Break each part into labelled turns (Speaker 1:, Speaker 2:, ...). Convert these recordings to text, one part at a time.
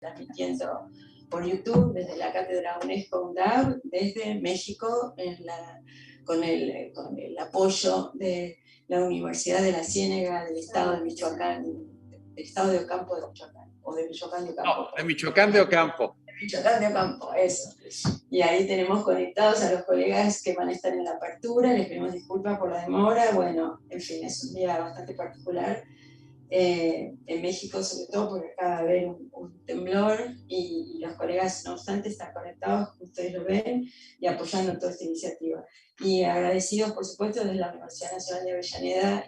Speaker 1: transmitiendo por YouTube desde la Cátedra UNESCO UNDAV, desde México, con el apoyo de la Universidad de la Ciénega del Estado de Michoacán, del Estado de Ocampo de Michoacán, o de Michoacán de Ocampo.
Speaker 2: No, de Michoacán de Ocampo.
Speaker 1: Michoacán de Ocampo, eso. Y ahí tenemos conectados a los colegas que van a estar en la apertura, les pedimos disculpas por la demora, bueno, en fin, es un día bastante particular. En México sobre todo porque acaba de haber un temblor y los colegas no obstante están conectados, como ustedes lo ven, y apoyando toda esta iniciativa. Y agradecidos por supuesto desde la Universidad Nacional de Avellaneda,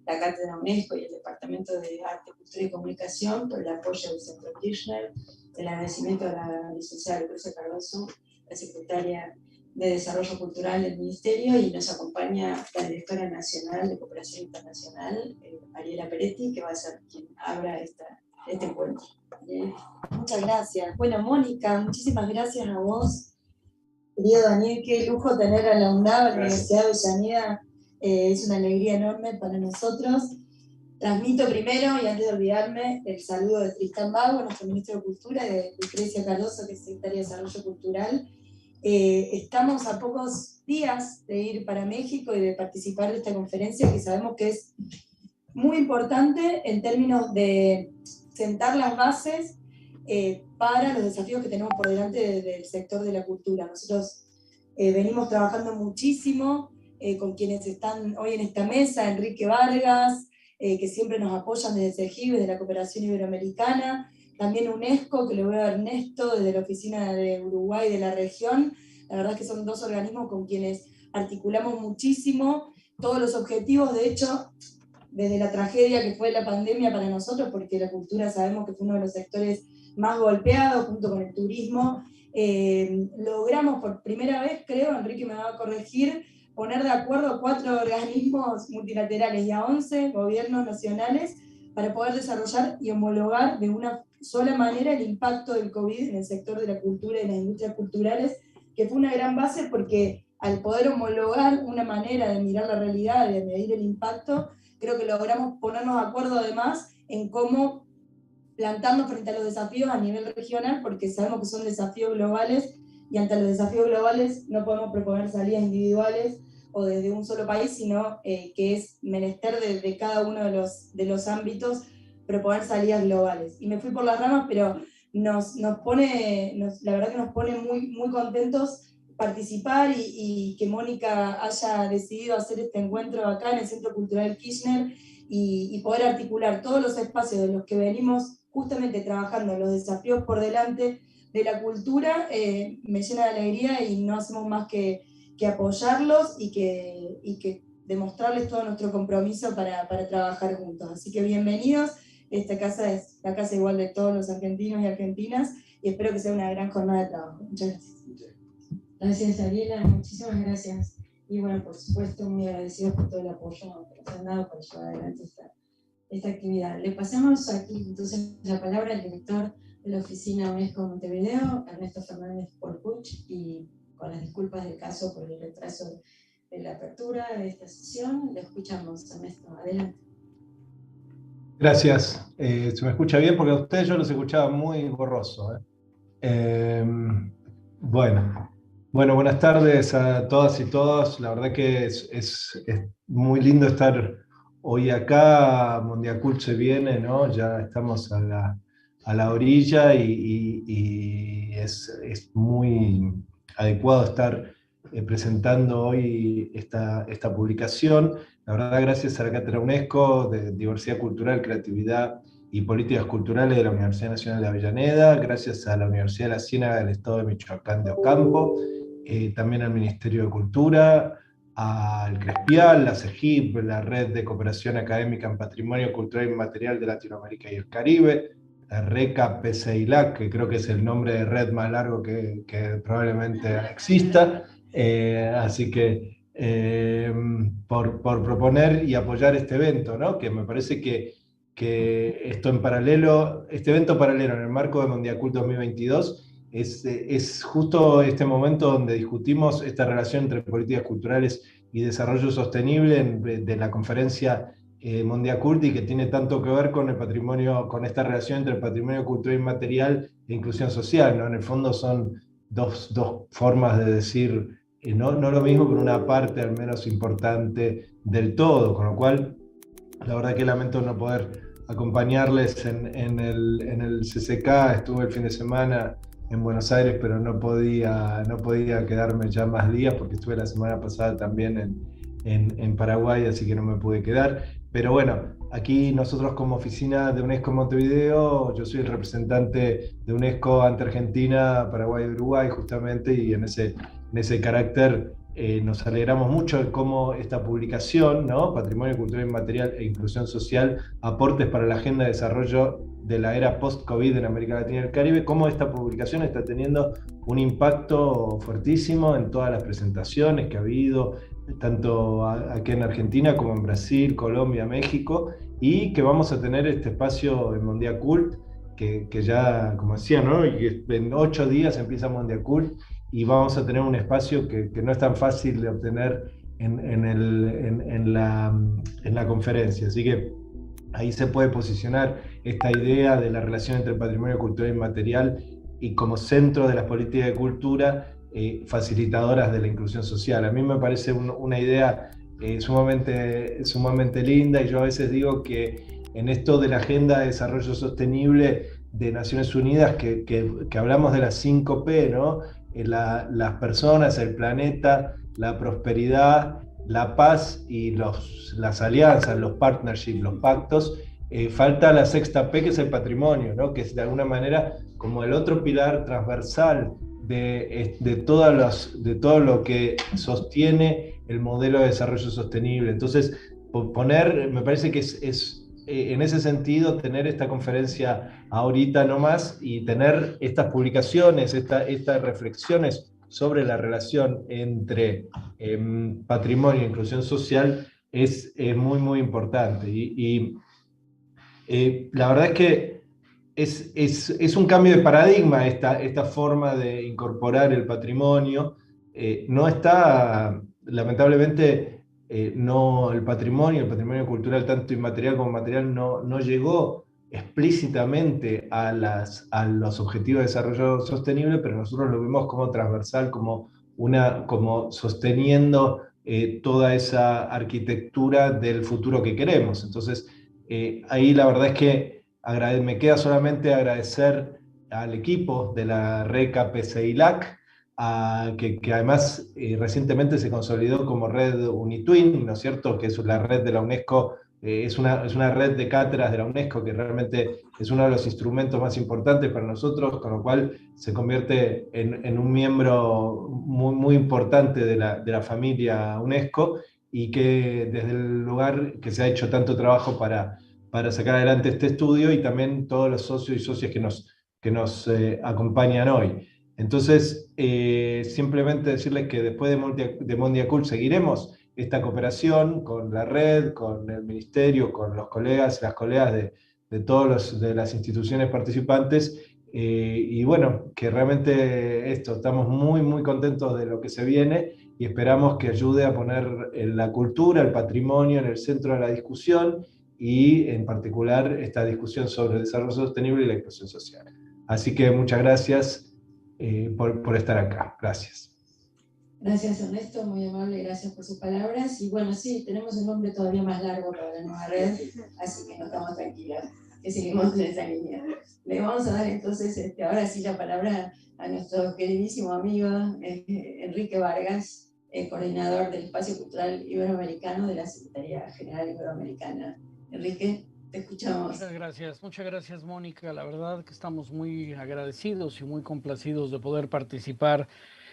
Speaker 1: la Cátedra UNESCO y el Departamento de Arte, Cultura y Comunicación por el apoyo del Centro Kirchner, el agradecimiento a la licenciada Lucrecia Cardoso, la secretaria de Desarrollo Cultural del Ministerio, y nos acompaña la Directora Nacional de Cooperación Internacional, Ariela Peretti, que va a ser quien abra este encuentro.
Speaker 3: Muchas gracias. Bueno, Mónica, muchísimas gracias a vos. Querido Daniel, qué lujo tener a la UNDAV, la Universidad de Avellaneda. Es una alegría enorme para nosotros. Transmito primero, y antes de olvidarme, el saludo de Tristán Bago, nuestro Ministro de Cultura, y de Lucrecia Cardoso, que es Secretaria de Desarrollo Cultural. Estamos a pocos días de ir para México y de participar de esta conferencia que sabemos que es muy importante en términos de sentar las bases para los desafíos que tenemos por delante del sector de la cultura. Nosotros venimos trabajando muchísimo con quienes están hoy en esta mesa, Enrique Vargas, que siempre nos apoyan desde CEGIB, desde la Cooperación Iberoamericana, también UNESCO, que lo veo a Ernesto, desde la Oficina de Uruguay de la región. La verdad es que son dos organismos con quienes articulamos muchísimo todos los objetivos, de hecho, desde la tragedia que fue la pandemia para nosotros, porque la cultura sabemos que fue uno de los sectores más golpeados, junto con el turismo, logramos por primera vez, creo, Enrique me va a corregir, poner de acuerdo a 4 organismos multilaterales y a 11 gobiernos nacionales para poder desarrollar y homologar de una sola manera el impacto del COVID en el sector de la cultura y las industrias culturales, que fue una gran base porque al poder homologar una manera de mirar la realidad y de medir el impacto, creo que logramos ponernos de acuerdo además en cómo plantarnos frente a los desafíos a nivel regional, porque sabemos que son desafíos globales, y ante los desafíos globales no podemos proponer salidas individuales o desde un solo país, sino que es menester de cada uno de los ámbitos proponer salidas globales. Y me fui por las ramas, pero la verdad que nos pone muy, muy contentos participar y que Mónica haya decidido hacer este encuentro acá en el Centro Cultural Kirchner y poder articular todos los espacios de los que venimos justamente trabajando en los desafíos por delante de la cultura, me llena de alegría y no hacemos más que apoyarlos y que demostrarles todo nuestro compromiso para trabajar juntos. Así que bienvenidos, esta casa es la casa igual de todos los argentinos y argentinas, y espero que sea una gran jornada de trabajo. Muchas gracias.
Speaker 1: Gracias, Ariela, muchísimas gracias. Y bueno, por supuesto, muy agradecidos por todo el apoyo que nos han dado para llevar adelante esta actividad. Le pasamos aquí entonces la palabra al director de la Oficina UNESCO Montevideo, Ernesto Fernández Porpuch, y con las disculpas del caso por el retraso de la apertura de esta sesión. Le escuchamos, Ernesto, adelante.
Speaker 4: Gracias. ¿Se me escucha bien? Porque a ustedes yo los escuchaba muy borroso. Bueno, buenas tardes a todas y todos. La verdad que es muy lindo estar hoy acá. Mondiacult se viene, ¿no? Ya estamos a la orilla y es muy adecuado estar presentando hoy esta publicación. La verdad, gracias a la Cátedra UNESCO de Diversidad Cultural, Creatividad y Políticas Culturales de la Universidad Nacional de Avellaneda, gracias a la Universidad de la Ciénaga del Estado de Michoacán de Ocampo, también al Ministerio de Cultura, al CRESPIAL, la CEGIB, la Red de Cooperación Académica en Patrimonio Cultural Inmaterial de Latinoamérica y el Caribe, la RECA PCILAC, que creo que es el nombre de red más largo que probablemente exista, así que por proponer y apoyar este evento, ¿no? Que me parece que este evento paralelo en el marco de Mondiacult 2022 es justo este momento donde discutimos esta relación entre políticas culturales y desarrollo sostenible de la conferencia Mondiacult, y que tiene tanto que ver con el patrimonio, con esta relación entre el patrimonio cultural inmaterial e inclusión social, ¿no? En el fondo son dos formas de decir, no lo mismo, pero una parte al menos importante del todo, con lo cual la verdad que lamento no poder acompañarles en el CCK. Estuve el fin de semana en Buenos Aires, pero no podía quedarme ya más días porque estuve la semana pasada también en Paraguay, así que no me pude quedar. Pero bueno, aquí nosotros como oficina de UNESCO Montevideo, yo soy el representante de UNESCO ante Argentina, Paraguay y Uruguay justamente, y en ese carácter nos alegramos mucho de cómo esta publicación, ¿no? Patrimonio Cultural Inmaterial e Inclusión Social, aportes para la agenda de desarrollo de la era post-COVID en América Latina y el Caribe, cómo esta publicación está teniendo un impacto fuertísimo en todas las presentaciones que ha habido, tanto aquí en Argentina como en Brasil, Colombia, México, y que vamos a tener este espacio en Mondiacult, que ya, como decía, ¿no? Y en 8 días empieza Mondiacult, y vamos a tener un espacio que no es tan fácil de obtener en la conferencia. Así que ahí se puede posicionar esta idea de la relación entre el patrimonio cultural inmaterial y como centro de las políticas de cultura, facilitadoras de la inclusión social. A mí me parece una idea sumamente linda, y yo a veces digo que en esto de la Agenda de Desarrollo Sostenible de Naciones Unidas, que hablamos de las 5P, ¿no? Las personas, el planeta, la prosperidad, la paz y las alianzas, los partnerships, los pactos. Falta la 6P, que es el patrimonio, ¿no? Que es de alguna manera como el otro pilar transversal de todo lo que sostiene el modelo de desarrollo sostenible. Entonces, me parece que en ese sentido, tener esta conferencia ahorita nomás y tener estas publicaciones, estas reflexiones sobre la relación entre patrimonio e inclusión social es muy importante. La verdad es que es un cambio de paradigma esta forma de incorporar el patrimonio. No está, lamentablemente, el patrimonio cultural, tanto inmaterial como material, no llegó explícitamente a los objetivos de desarrollo sostenible, pero nosotros lo vemos como transversal, como sosteniendo toda esa arquitectura del futuro que queremos. Entonces, ahí la verdad es que me queda solamente agradecer al equipo de la RECA PCILAC, que además recientemente se consolidó como red UNITWIN, ¿no es cierto? Que es la red de la UNESCO, es una red de cátedras de la UNESCO que realmente es uno de los instrumentos más importantes para nosotros, con lo cual se convierte en un miembro muy importante de la familia UNESCO, y que desde el lugar que se ha hecho tanto trabajo para sacar adelante este estudio, y también todos los socios y socias que nos acompañan hoy. Entonces, simplemente decirles que después de Mondiacult seguiremos esta cooperación con la red, con el ministerio, con los colegas y las colegas de todas las instituciones participantes, y bueno, que realmente estamos muy contentos de lo que se viene, y esperamos que ayude a poner la cultura, el patrimonio en el centro de la discusión, y en particular esta discusión sobre el desarrollo sostenible y la inclusión social. Así que muchas gracias por estar acá. Gracias.
Speaker 1: Gracias, Ernesto, muy amable, gracias por sus palabras. Y bueno, sí, tenemos un nombre todavía más largo para la nueva red, así que no estamos tranquilos, que seguimos en esa línea. Le vamos a dar entonces ahora sí la palabra a nuestro queridísimo amigo Enrique Vargas, coordinador del Espacio Cultural Iberoamericano de la Secretaría General Iberoamericana. Enrique, te escuchamos.
Speaker 2: Muchas gracias, Mónica. La verdad que estamos muy agradecidos y muy complacidos de poder participar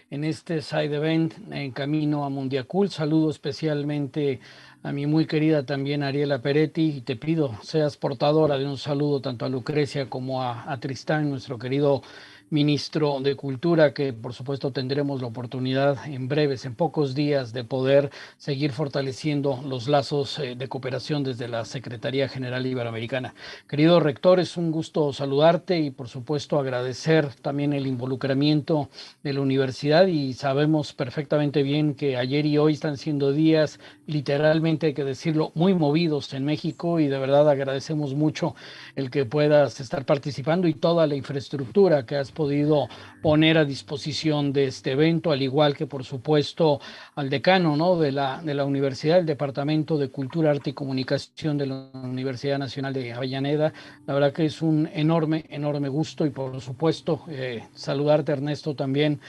Speaker 2: en este side event en camino a Mondiacult. Saludo especialmente a mi muy querida también Ariela Peretti, y te pido seas portadora de un saludo tanto a Lucrecia como a Tristán, nuestro querido ministro de Cultura, que por supuesto tendremos la oportunidad en breves, en pocos días, de poder seguir fortaleciendo los lazos de cooperación desde la Secretaría General Iberoamericana. Querido rector, es un gusto saludarte y por supuesto agradecer también el involucramiento de la universidad, y sabemos perfectamente bien que ayer y hoy están siendo días, literalmente hay que decirlo, muy movidos en México, y de verdad agradecemos mucho el que puedas estar participando y toda la infraestructura que has podido poner a disposición de este evento, al igual que por supuesto al decano, ¿no?, de la universidad, el Departamento de Cultura, Arte y Comunicación de la Universidad Nacional de Avellaneda. La verdad que es un enorme, enorme gusto, y por supuesto saludarte, Ernesto, también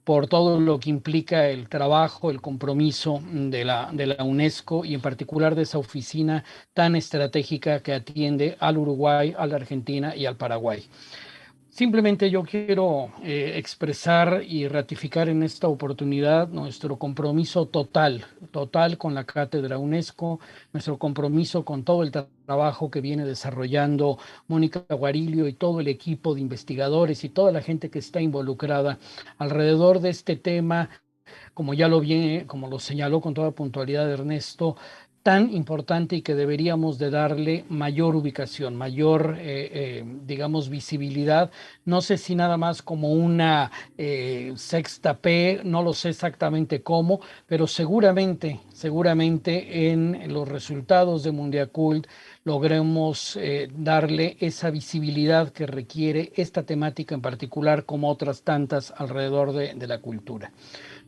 Speaker 2: por todo lo que implica el trabajo, el compromiso de la UNESCO, y en particular de esa oficina tan estratégica que atiende al Uruguay, a la Argentina y al Paraguay. Simplemente yo quiero expresar y ratificar en esta oportunidad nuestro compromiso total con la Cátedra UNESCO, nuestro compromiso con todo el trabajo que viene desarrollando Mónica Guarilio y todo el equipo de investigadores y toda la gente que está involucrada alrededor de este tema, como lo señaló con toda puntualidad Ernesto, tan importante, y que deberíamos de darle mayor ubicación, mayor, digamos, visibilidad. No sé si nada más como una sexta P, no lo sé exactamente cómo, pero seguramente en los resultados de Mundiacult logremos darle esa visibilidad que requiere esta temática en particular, como otras tantas alrededor de la cultura.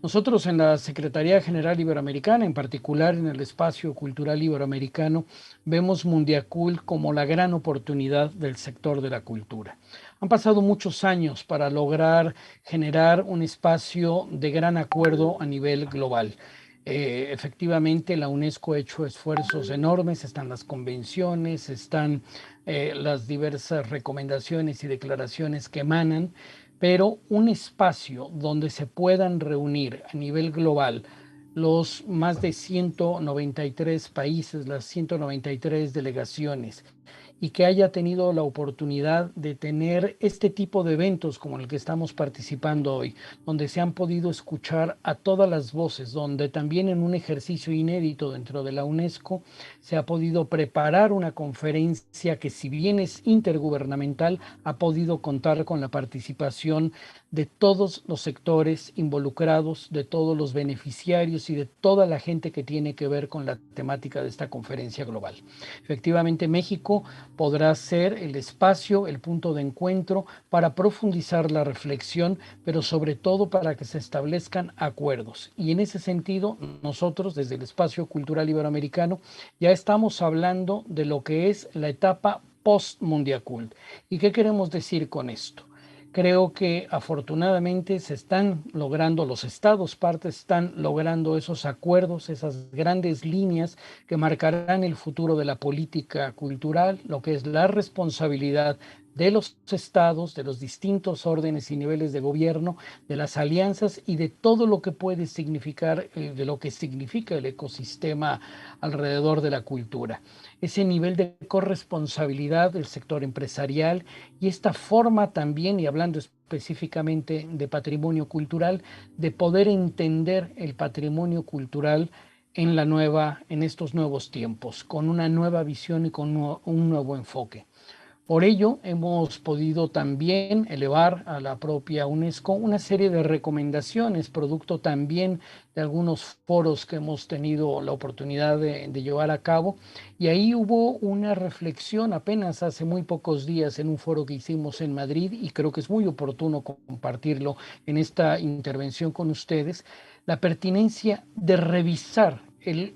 Speaker 2: Nosotros en la Secretaría General Iberoamericana, en particular en el Espacio Cultural Iberoamericano, vemos Mundiacult como la gran oportunidad del sector de la cultura. Han pasado muchos años para lograr generar un espacio de gran acuerdo a nivel global. Efectivamente, la UNESCO ha hecho esfuerzos enormes, están las convenciones, están las diversas recomendaciones y declaraciones que emanan, pero un espacio donde se puedan reunir a nivel global los más de 193 países, las 193 delegaciones, y que haya tenido la oportunidad de tener este tipo de eventos como el que estamos participando hoy, donde se han podido escuchar a todas las voces, donde también en un ejercicio inédito dentro de la UNESCO se ha podido preparar una conferencia que, si bien es intergubernamental, ha podido contar con la participación de todos los sectores involucrados, de todos los beneficiarios y de toda la gente que tiene que ver con la temática de esta conferencia global. Efectivamente, México podrá ser el espacio, el punto de encuentro para profundizar la reflexión, pero sobre todo para que se establezcan acuerdos. Y en ese sentido, nosotros desde el Espacio Cultural Iberoamericano ya estamos hablando de lo que es la etapa post-Mundiacult. ¿Y qué queremos decir con esto? Creo que afortunadamente se están logrando, los estados partes están logrando esos acuerdos, esas grandes líneas que marcarán el futuro de la política cultural, lo que es la responsabilidad de los estados, de los distintos órdenes y niveles de gobierno, de las alianzas y de todo lo que puede significar, de lo que significa el ecosistema alrededor de la cultura. Ese nivel de corresponsabilidad del sector empresarial y esta forma también, y hablando específicamente de patrimonio cultural, de poder entender el patrimonio cultural en estos nuevos tiempos, con una nueva visión y con un nuevo enfoque. Por ello, hemos podido también elevar a la propia UNESCO una serie de recomendaciones, producto también de algunos foros que hemos tenido la oportunidad de llevar a cabo. Y ahí hubo una reflexión apenas hace muy pocos días en un foro que hicimos en Madrid, y creo que es muy oportuno compartirlo en esta intervención con ustedes, la pertinencia de revisar el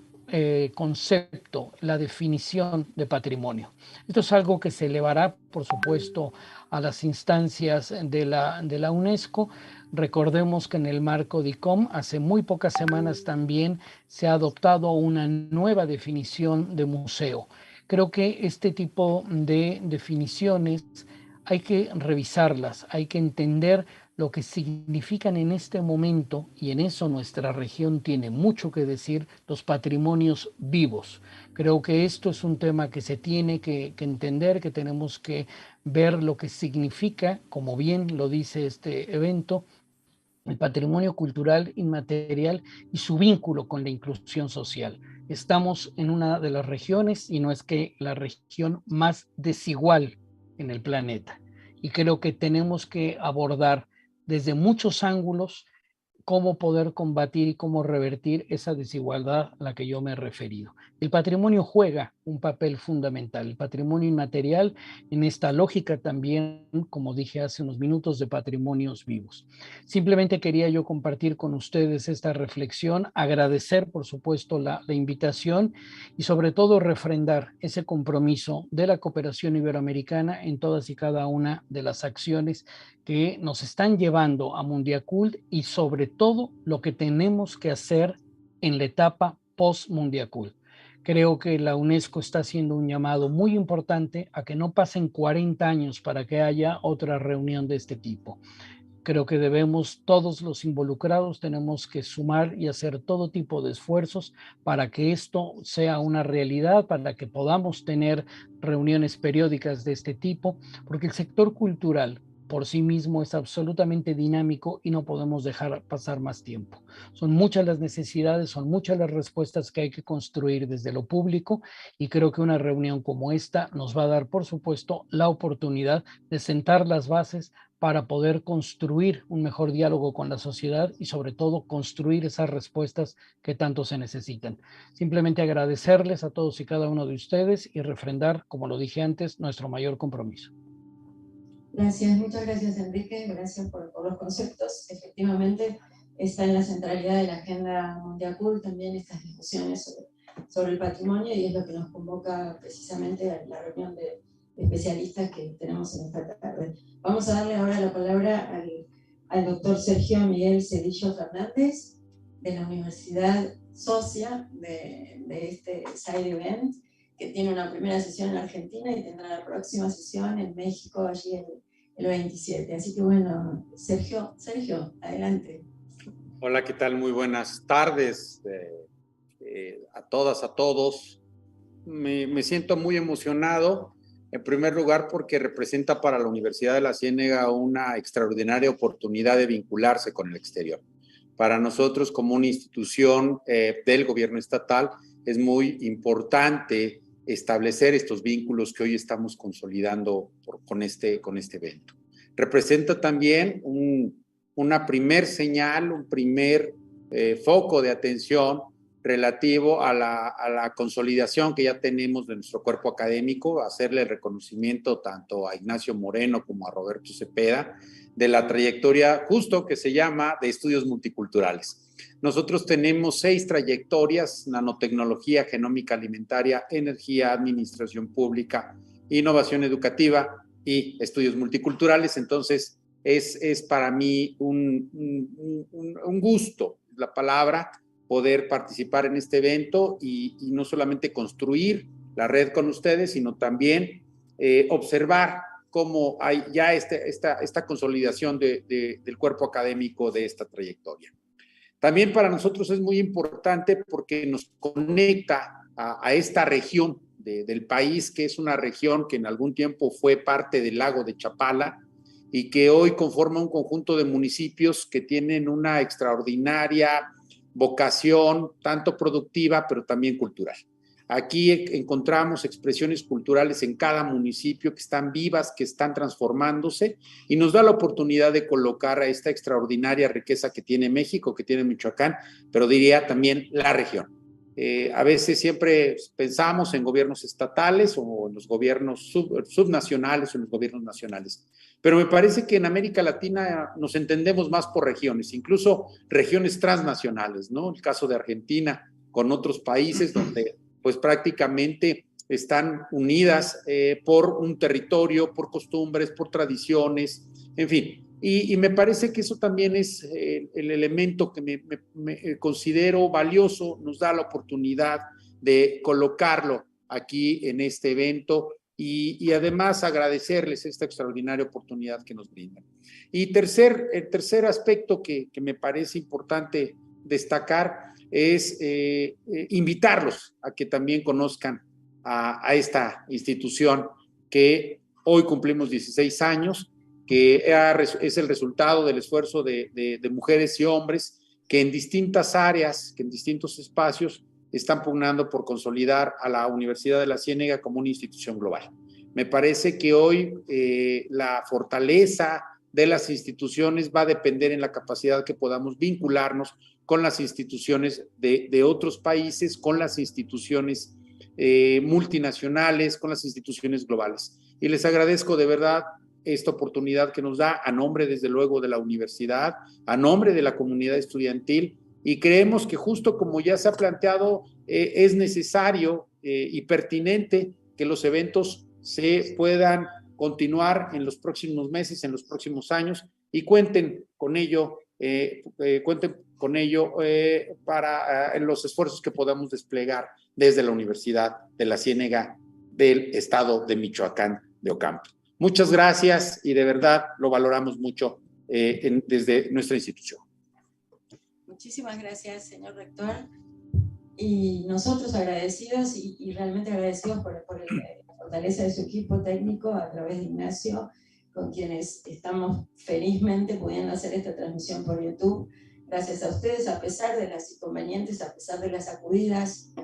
Speaker 2: concepto, la definición de patrimonio. Esto es algo que se elevará, por supuesto, a las instancias de la UNESCO. Recordemos que en el marco de ICOM, hace muy pocas semanas también se ha adoptado una nueva definición de museo. Creo que este tipo de definiciones hay que revisarlas, hay que entender lo que significan en este momento, y en eso nuestra región tiene mucho que decir, los patrimonios vivos. Creo que esto es un tema que se tiene que entender, que tenemos que ver lo que significa, como bien lo dice este evento, el patrimonio cultural inmaterial y su vínculo con la inclusión social. Estamos en una de las regiones, y no es que la región más desigual en el planeta. Y creo que tenemos que abordar desde muchos ángulos cómo poder combatir y cómo revertir esa desigualdad a la que yo me he referido. El patrimonio juega un papel fundamental, el patrimonio inmaterial en esta lógica también, como dije hace unos minutos, de patrimonios vivos. Simplemente quería yo compartir con ustedes esta reflexión, agradecer por supuesto la invitación y sobre todo refrendar ese compromiso de la cooperación iberoamericana en todas y cada una de las acciones que nos están llevando a Mundiacult y sobre todo lo que tenemos que hacer en la etapa post-Mundiacult. Creo que la UNESCO está haciendo un llamado muy importante a que no pasen 40 años para que haya otra reunión de este tipo. Creo que debemos, todos los involucrados, tenemos que sumar y hacer todo tipo de esfuerzos para que esto sea una realidad, para que podamos tener reuniones periódicas de este tipo, porque el sector cultural por sí mismo es absolutamente dinámico y no podemos dejar pasar más tiempo. Son muchas las necesidades, son muchas las respuestas que hay que construir desde lo público, y creo que una reunión como esta nos va a dar, por supuesto, la oportunidad de sentar las bases para poder construir un mejor diálogo con la sociedad y sobre todo construir esas respuestas que tanto se necesitan. Simplemente agradecerles a todos y cada uno de ustedes y refrendar, como lo dije antes, nuestro mayor compromiso.
Speaker 1: Gracias, muchas gracias Enrique, gracias por los conceptos. Efectivamente está en la centralidad de la agenda Mundiacult también estas discusiones sobre el patrimonio, y es lo que nos convoca precisamente a la reunión de especialistas que tenemos en esta tarde. Vamos a darle ahora la palabra al doctor Sergio Miguel Cedillo Fernández, de la Universidad Socia de este Side Event, que tiene una primera sesión en Argentina y tendrá la próxima sesión en México, allí el 27. Así que bueno, Sergio, adelante.
Speaker 5: Hola, ¿qué tal? Muy buenas tardes a todas, a todos. Me siento muy emocionado, en primer lugar porque representa para la Universidad de la Ciénega una extraordinaria oportunidad de vincularse con el exterior. Para nosotros, como una institución del gobierno estatal, es muy importante establecer estos vínculos que hoy estamos consolidando con este evento. Representa también una primer señal, un primer foco de atención relativo a la consolidación que ya tenemos de nuestro cuerpo académico, hacerle el reconocimiento tanto a Ignacio Moreno como a Roberto Cepeda de la trayectoria justo que se llama de estudios multiculturales. Nosotros tenemos 6 trayectorias: nanotecnología, genómica alimentaria, energía, administración pública, innovación educativa y estudios multiculturales. Entonces, es para mí un gusto, la palabra, poder participar en este evento y no solamente construir la red con ustedes, sino también observar cómo hay ya esta consolidación del cuerpo académico de esta trayectoria. También para nosotros es muy importante porque nos conecta a esta región del país, que es una región que en algún tiempo fue parte del lago de Chapala y que hoy conforma un conjunto de municipios que tienen una extraordinaria vocación, tanto productiva, pero también cultural. Aquí encontramos expresiones culturales en cada municipio que están vivas, que están transformándose, y nos da la oportunidad de colocar a esta extraordinaria riqueza que tiene México, que tiene Michoacán, pero diría también la región. A veces siempre pensamos en gobiernos estatales o en los gobiernos subnacionales o en los gobiernos nacionales, pero me parece que en América Latina nos entendemos más por regiones, incluso regiones transnacionales, ¿no? El caso de Argentina con otros países donde pues prácticamente están unidas por un territorio, por costumbres, por tradiciones, en fin. Y me parece que eso también es el elemento que me considero valioso, nos da la oportunidad de colocarlo aquí en este evento y además agradecerles esta extraordinaria oportunidad que nos brindan. Y el tercer aspecto que me parece importante destacar es invitarlos a que también conozcan a esta institución que hoy cumplimos 16 años, que es el resultado del esfuerzo de mujeres y hombres que en distintas áreas, que en distintos espacios están pugnando por consolidar a la Universidad de la Ciénega como una institución global. Me parece que hoy la fortaleza de las instituciones va a depender en la capacidad que podamos vincularnos con las instituciones de otros países, con las instituciones multinacionales, con las instituciones globales. Y les agradezco de verdad esta oportunidad que nos da a nombre, desde luego, de la universidad, a nombre de la comunidad estudiantil, y creemos que justo como ya se ha planteado, es necesario y pertinente que los eventos se puedan continuar en los próximos meses, en los próximos años, y cuenten con ello para los esfuerzos que podamos desplegar desde la Universidad de la Ciénega del Estado de Michoacán de Ocampo. Muchas gracias y de verdad lo valoramos mucho desde nuestra institución.
Speaker 1: Muchísimas gracias, señor rector. Y nosotros agradecidos y realmente agradecidos por la fortaleza de su equipo técnico a través de Ignacio, con quienes estamos felizmente pudiendo hacer esta transmisión por YouTube. Gracias a ustedes, a pesar de las inconvenientes, a pesar de las sacudidas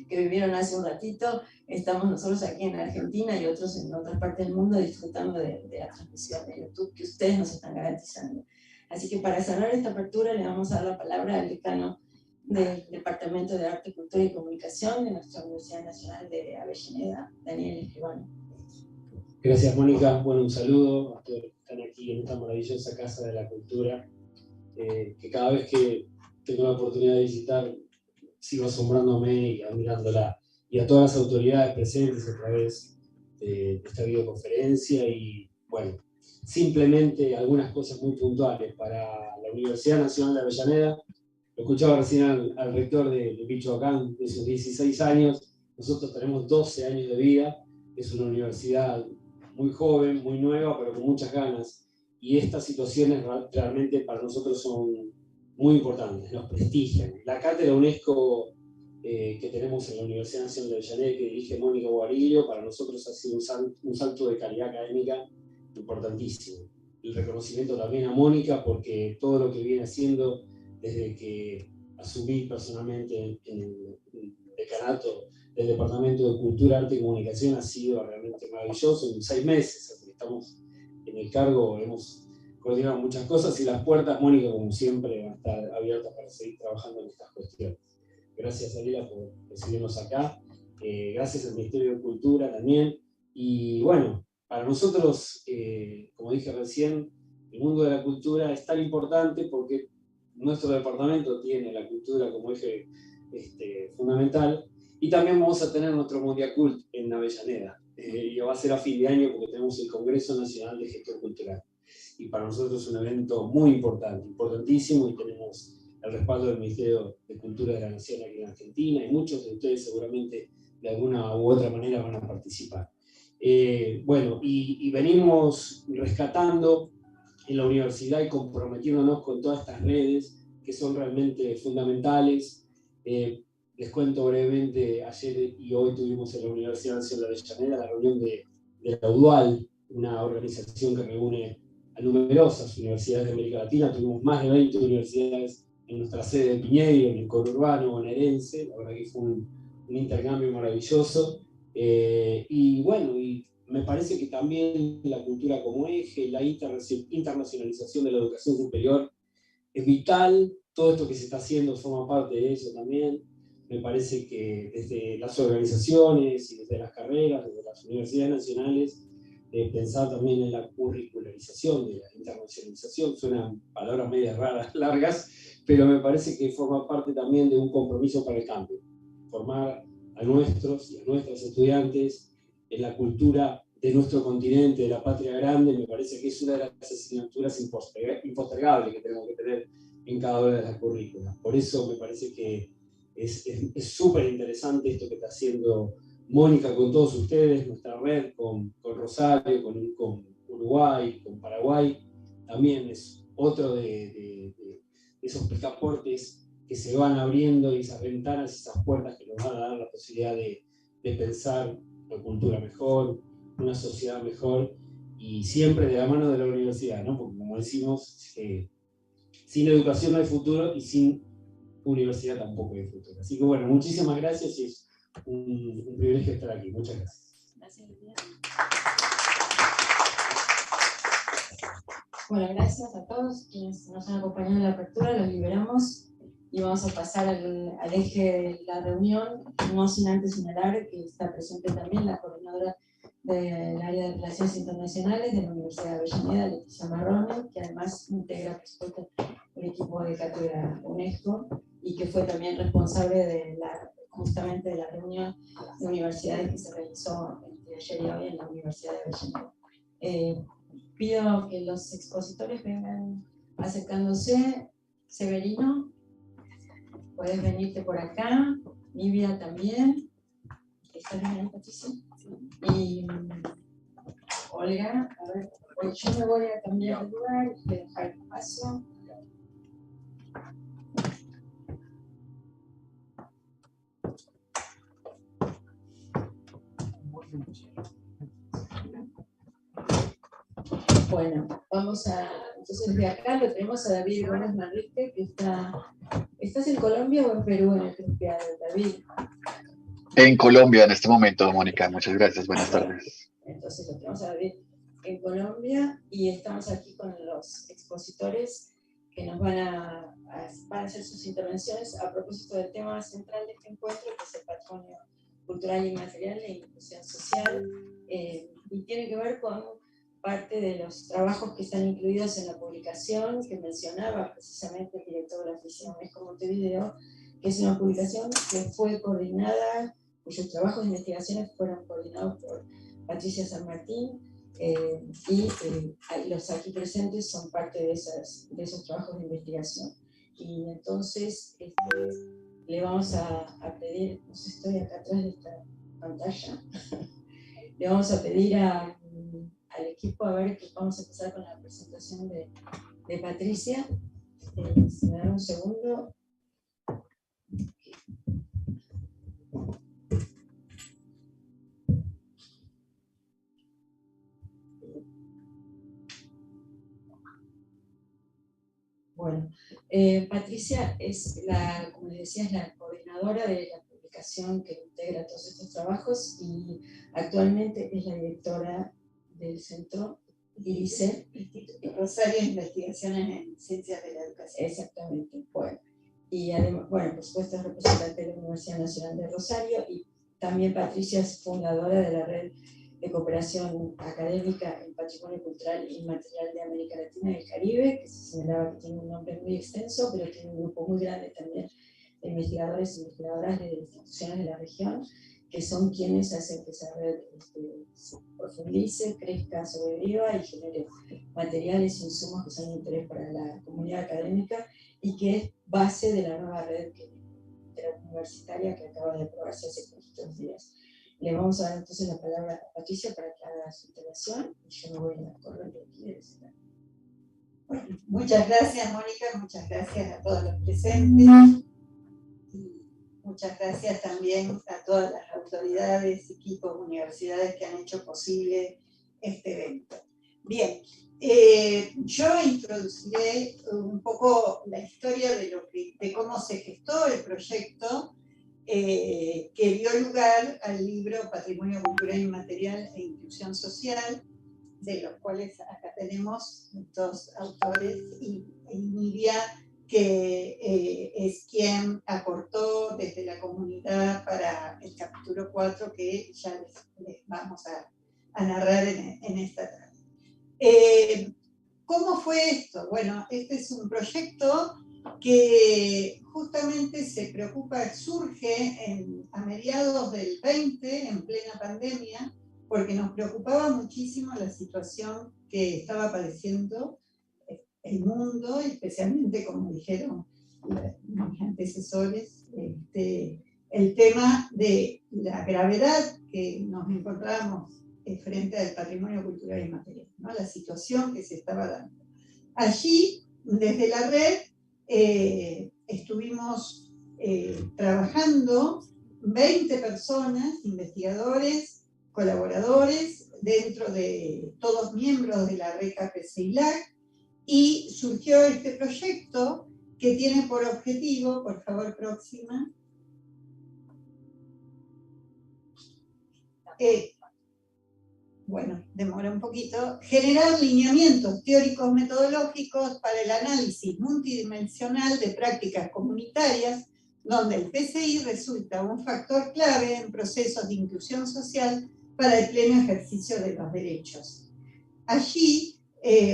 Speaker 1: que vivieron hace un ratito, estamos nosotros aquí en Argentina y otros en otras partes del mundo disfrutando de la transmisión de YouTube que ustedes nos están garantizando. Así que para cerrar esta apertura le vamos a dar la palabra al decano del Departamento de Arte, Cultura y Comunicación de nuestra Universidad Nacional de Avellaneda, Daniel Escribano.
Speaker 6: Gracias, Mónica. Bueno, un saludo a todos los que están aquí en esta maravillosa Casa de la Cultura, que cada vez que tengo la oportunidad de visitar sigo asombrándome y admirándola, y a todas las autoridades presentes a través de esta videoconferencia. Y bueno, simplemente algunas cosas muy puntuales para la Universidad Nacional de Avellaneda. Lo escuchaba recién al rector de Michoacán, de sus 16 años. Nosotros tenemos 12 años de vida. Es una universidad muy joven, muy nueva, pero con muchas ganas. Y estas situaciones realmente para nosotros son muy importantes, nos prestigian. La cátedra UNESCO que tenemos en la Universidad Nacional de Avellaneda, que dirige Mónica Boarillo, para nosotros ha sido un salto de calidad académica importantísimo. El reconocimiento también a Mónica, porque todo lo que viene haciendo desde que asumí personalmente en el decanato del Departamento de Cultura, Arte y Comunicación ha sido realmente maravilloso. En 6 meses, hasta que estamos en el cargo, hemos coordinado muchas cosas y las puertas, Mónica, como siempre, van a estar abiertas para seguir trabajando en estas cuestiones. Gracias, Ariela, por recibirnos acá. Gracias al Ministerio de Cultura también. Y bueno, para nosotros, como dije recién, el mundo de la cultura es tan importante porque nuestro departamento tiene la cultura como eje fundamental, y también vamos a tener nuestro Mundiacult en Avellaneda, y va a ser a fin de año porque tenemos el Congreso Nacional de Gestión Cultural, y para nosotros es un evento muy importante, importantísimo, y tenemos el respaldo del Ministerio de Cultura de la Nación aquí en Argentina, y muchos de ustedes seguramente de alguna u otra manera van a participar. Bueno, y venimos rescatando en la universidad y comprometiéndonos con todas estas redes que son realmente fundamentales. Les cuento brevemente, ayer y hoy tuvimos en la Universidad Nacional de Avellaneda la reunión de la UDUAL, una organización que reúne a numerosas universidades de América Latina. Tuvimos más de 20 universidades en nuestra sede de Piñeiro, en el conurbano bonaerense. La verdad que fue un intercambio maravilloso. Y bueno, y me parece que también la cultura como eje, la internacionalización de la educación superior es vital. Todo esto que se está haciendo forma parte de eso también. Me parece que desde las organizaciones y desde las carreras, desde las universidades nacionales, pensar también en la curricularización de la internacionalización. Suenan palabras medias raras, largas, pero me parece que forma parte también de un compromiso para el cambio. Formar a nuestros y a nuestras estudiantes en la cultura de nuestro continente, de la patria grande, me parece que es una de las asignaturas impostergables que tenemos que tener en cada una de las currículas. Por eso me parece que es súper interesante esto que está haciendo Mónica con todos ustedes, nuestra red con Rosario, con Uruguay, con Paraguay, también es otro de esos picaportes que se van abriendo, y esas ventanas, esas puertas que nos van a dar la posibilidad de pensar una cultura mejor, una sociedad mejor, y siempre de la mano de la universidad, ¿no? Porque como decimos, sin educación no hay futuro y sin universidad tampoco hay futuro. Así que bueno, muchísimas gracias y es un privilegio estar aquí. Muchas gracias.
Speaker 1: Gracias, Lidia. Bueno, gracias a todos quienes nos han acompañado en la apertura, los liberamos y vamos a pasar al eje de la reunión, no sin antes señalar que está presente también la coordinadora del área de Relaciones Internacionales de la Universidad de Avellaneda, Leticia Marrone, que además integra, por supuesto, el equipo de cátedra UNESCO y que fue también responsable justamente de la reunión de universidades que se realizó entre ayer y hoy en la Universidad de Avellaneda. Pido que los expositores vengan acercándose. Severino, puedes venirte por acá. Livia también. ¿Estás bien, Patricia? Sí. Y Olga, a ver, yo me voy a cambiar de lugar y voy a dejar el espacio. Bueno, entonces de acá lo tenemos a David Gómez Manrique, que ¿estás en Colombia o en Perú en el Cristiano, David?
Speaker 7: En Colombia en este momento, Mónica. Muchas gracias. Buenas tardes.
Speaker 1: Entonces lo tenemos a David en Colombia y estamos aquí con los expositores que nos van a hacer sus intervenciones a propósito del tema central de este encuentro, que es el patrimonio cultural y inmaterial e inclusión social, y tiene que ver con parte de los trabajos que están incluidos en la publicación que mencionaba precisamente el director de la oficina UNESCO Montevideo, que es una publicación que fue coordinada, cuyos trabajos de investigaciones fueron coordinados por Patricia San Martín, y los aquí presentes son parte de esos trabajos de investigación. Y entonces le vamos a pedir, no sé, estoy acá atrás de esta pantalla, le vamos a pedir al equipo, a ver, que vamos a empezar con la presentación de Patricia. Si me dan un segundo. Bueno, Patricia es como les decía, es la coordinadora de la publicación que integra todos estos trabajos y actualmente es la directora del Centro IRICE,
Speaker 3: Rosario Investigaciones en Ciencias de la Educación.
Speaker 1: Exactamente, bueno. Y además, bueno, por supuesto es representante de la Universidad Nacional de Rosario y también Patricia es fundadora de la Red de Cooperación Académica en Patrimonio Cultural y Inmaterial de América Latina y el Caribe, que se señalaba que tiene un nombre muy extenso, pero tiene un grupo muy grande también de investigadores y investigadoras de instituciones de la región, que son quienes hacen que esa red se profundice, crezca, sobreviva y genere materiales e insumos que son de interés para la comunidad académica y que es base de la nueva red universitaria que acaba de aprobarse hace poquitos días. Le vamos a dar entonces la palabra a Patricia para que haga su intervención y yo me voy a correr de aquí.
Speaker 3: Bueno, muchas gracias, Mónica, muchas gracias a todos los presentes y muchas gracias también a todas las autoridades, equipos, universidades que han hecho posible este evento. Bien, yo introduciré un poco la historia de cómo se gestó el proyecto que dio lugar al libro Patrimonio Cultural Inmaterial e Inclusión Social, de los cuales acá tenemos dos autores, y Nidia, que es quien aportó desde la comunidad para el capítulo 4 que ya les vamos a narrar en esta tarde. ¿Cómo fue esto? Bueno, este es un proyecto que justamente surge a mediados del 20, en plena pandemia, porque nos preocupaba muchísimo la situación que estaba padeciendo el mundo, especialmente, como dijeron mis antecesores,
Speaker 8: el tema de la gravedad que nos encontramos frente al patrimonio cultural y material, ¿no? La situación que se estaba dando. Allí, desde la red, estuvimos trabajando 20 personas, investigadores, colaboradores, dentro de todos miembros de la red KPCILAC, y surgió este proyecto que tiene por objetivo, por favor, próxima, bueno, demora un poquito, generar lineamientos teóricos metodológicos para el análisis multidimensional de prácticas comunitarias, donde el PCI resulta un factor clave en procesos de inclusión social para el pleno ejercicio de los derechos. Allí,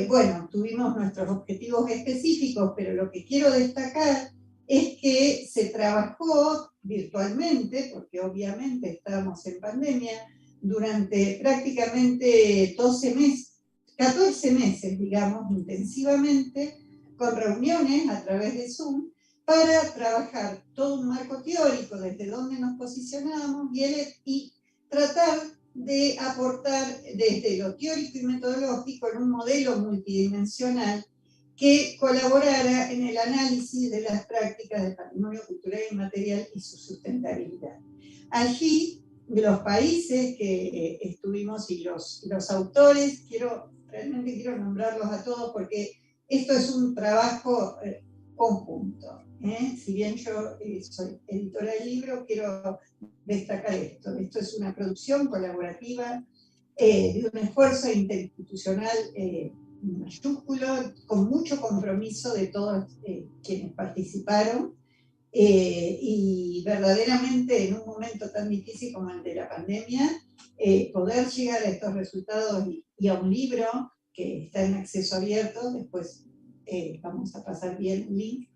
Speaker 8: bueno, tuvimos nuestros objetivos específicos, pero lo que quiero destacar es que se trabajó virtualmente, porque obviamente estábamos en pandemia, durante prácticamente 14 meses, digamos, intensivamente, con reuniones a través de Zoom, para trabajar todo un marco teórico desde donde nos posicionábamos y tratar de aportar desde lo teórico y metodológico en un modelo multidimensional que colaborara en el análisis de las prácticas del patrimonio cultural y material y su sustentabilidad. Allí, los países que estuvimos y los autores, realmente quiero nombrarlos a todos porque esto es un trabajo conjunto. Si bien yo soy editora del libro, quiero destacar esto. Esto es una producción colaborativa de un esfuerzo interinstitucional mayúsculo, con mucho compromiso de todos quienes participaron, y verdaderamente en un momento tan difícil como el de la pandemia, poder llegar a estos resultados y a un libro que está en acceso abierto, después vamos a pasar bien el link,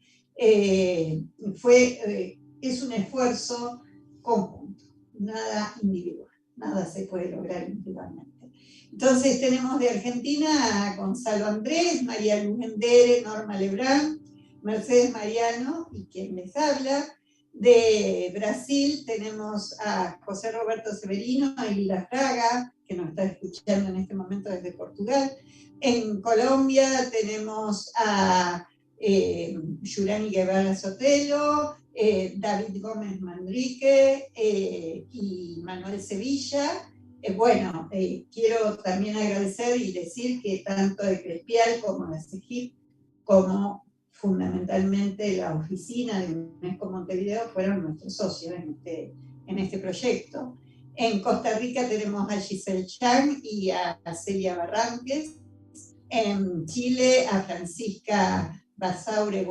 Speaker 8: es un esfuerzo conjunto, nada individual, nada se puede lograr individualmente. Entonces tenemos de Argentina a Gonzalo Andrés, María Luz Endere, Norma Lebrán, Mercedes Mariano y quien les habla. De Brasil tenemos a José Roberto Severino y Lila Fraga, que nos está escuchando en este momento desde Portugal. En Colombia tenemos a Yurani Guevara Sotelo, David Gómez Manrique y Manuel Sevilla. Bueno, quiero también agradecer y decir que tanto el Crespial como la CEGIP, como fundamentalmente la oficina de UNESCO Montevideo, fueron nuestros socios en este proyecto. En Costa Rica tenemos a Giselle Chang y a Celia Barranques. En Chile a Francisca Basaure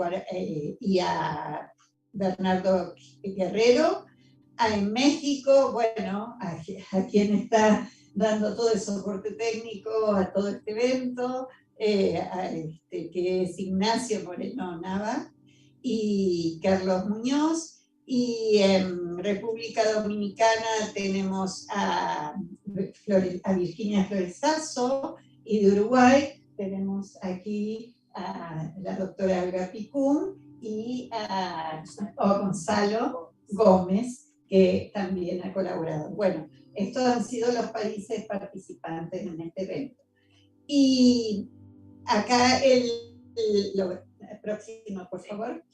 Speaker 8: y a Bernardo Guerrero. En México, bueno, a quien está dando todo el soporte técnico a todo este evento, que es Ignacio Moreno Nava y Carlos Muñoz. Y en República Dominicana tenemos a Virginia Floresazo, y de Uruguay tenemos aquí a la doctora Olga Picún y a Gonzalo Gómez, que también ha colaborado. Bueno, estos han sido los países participantes en este evento. Y acá lo próximo, por favor.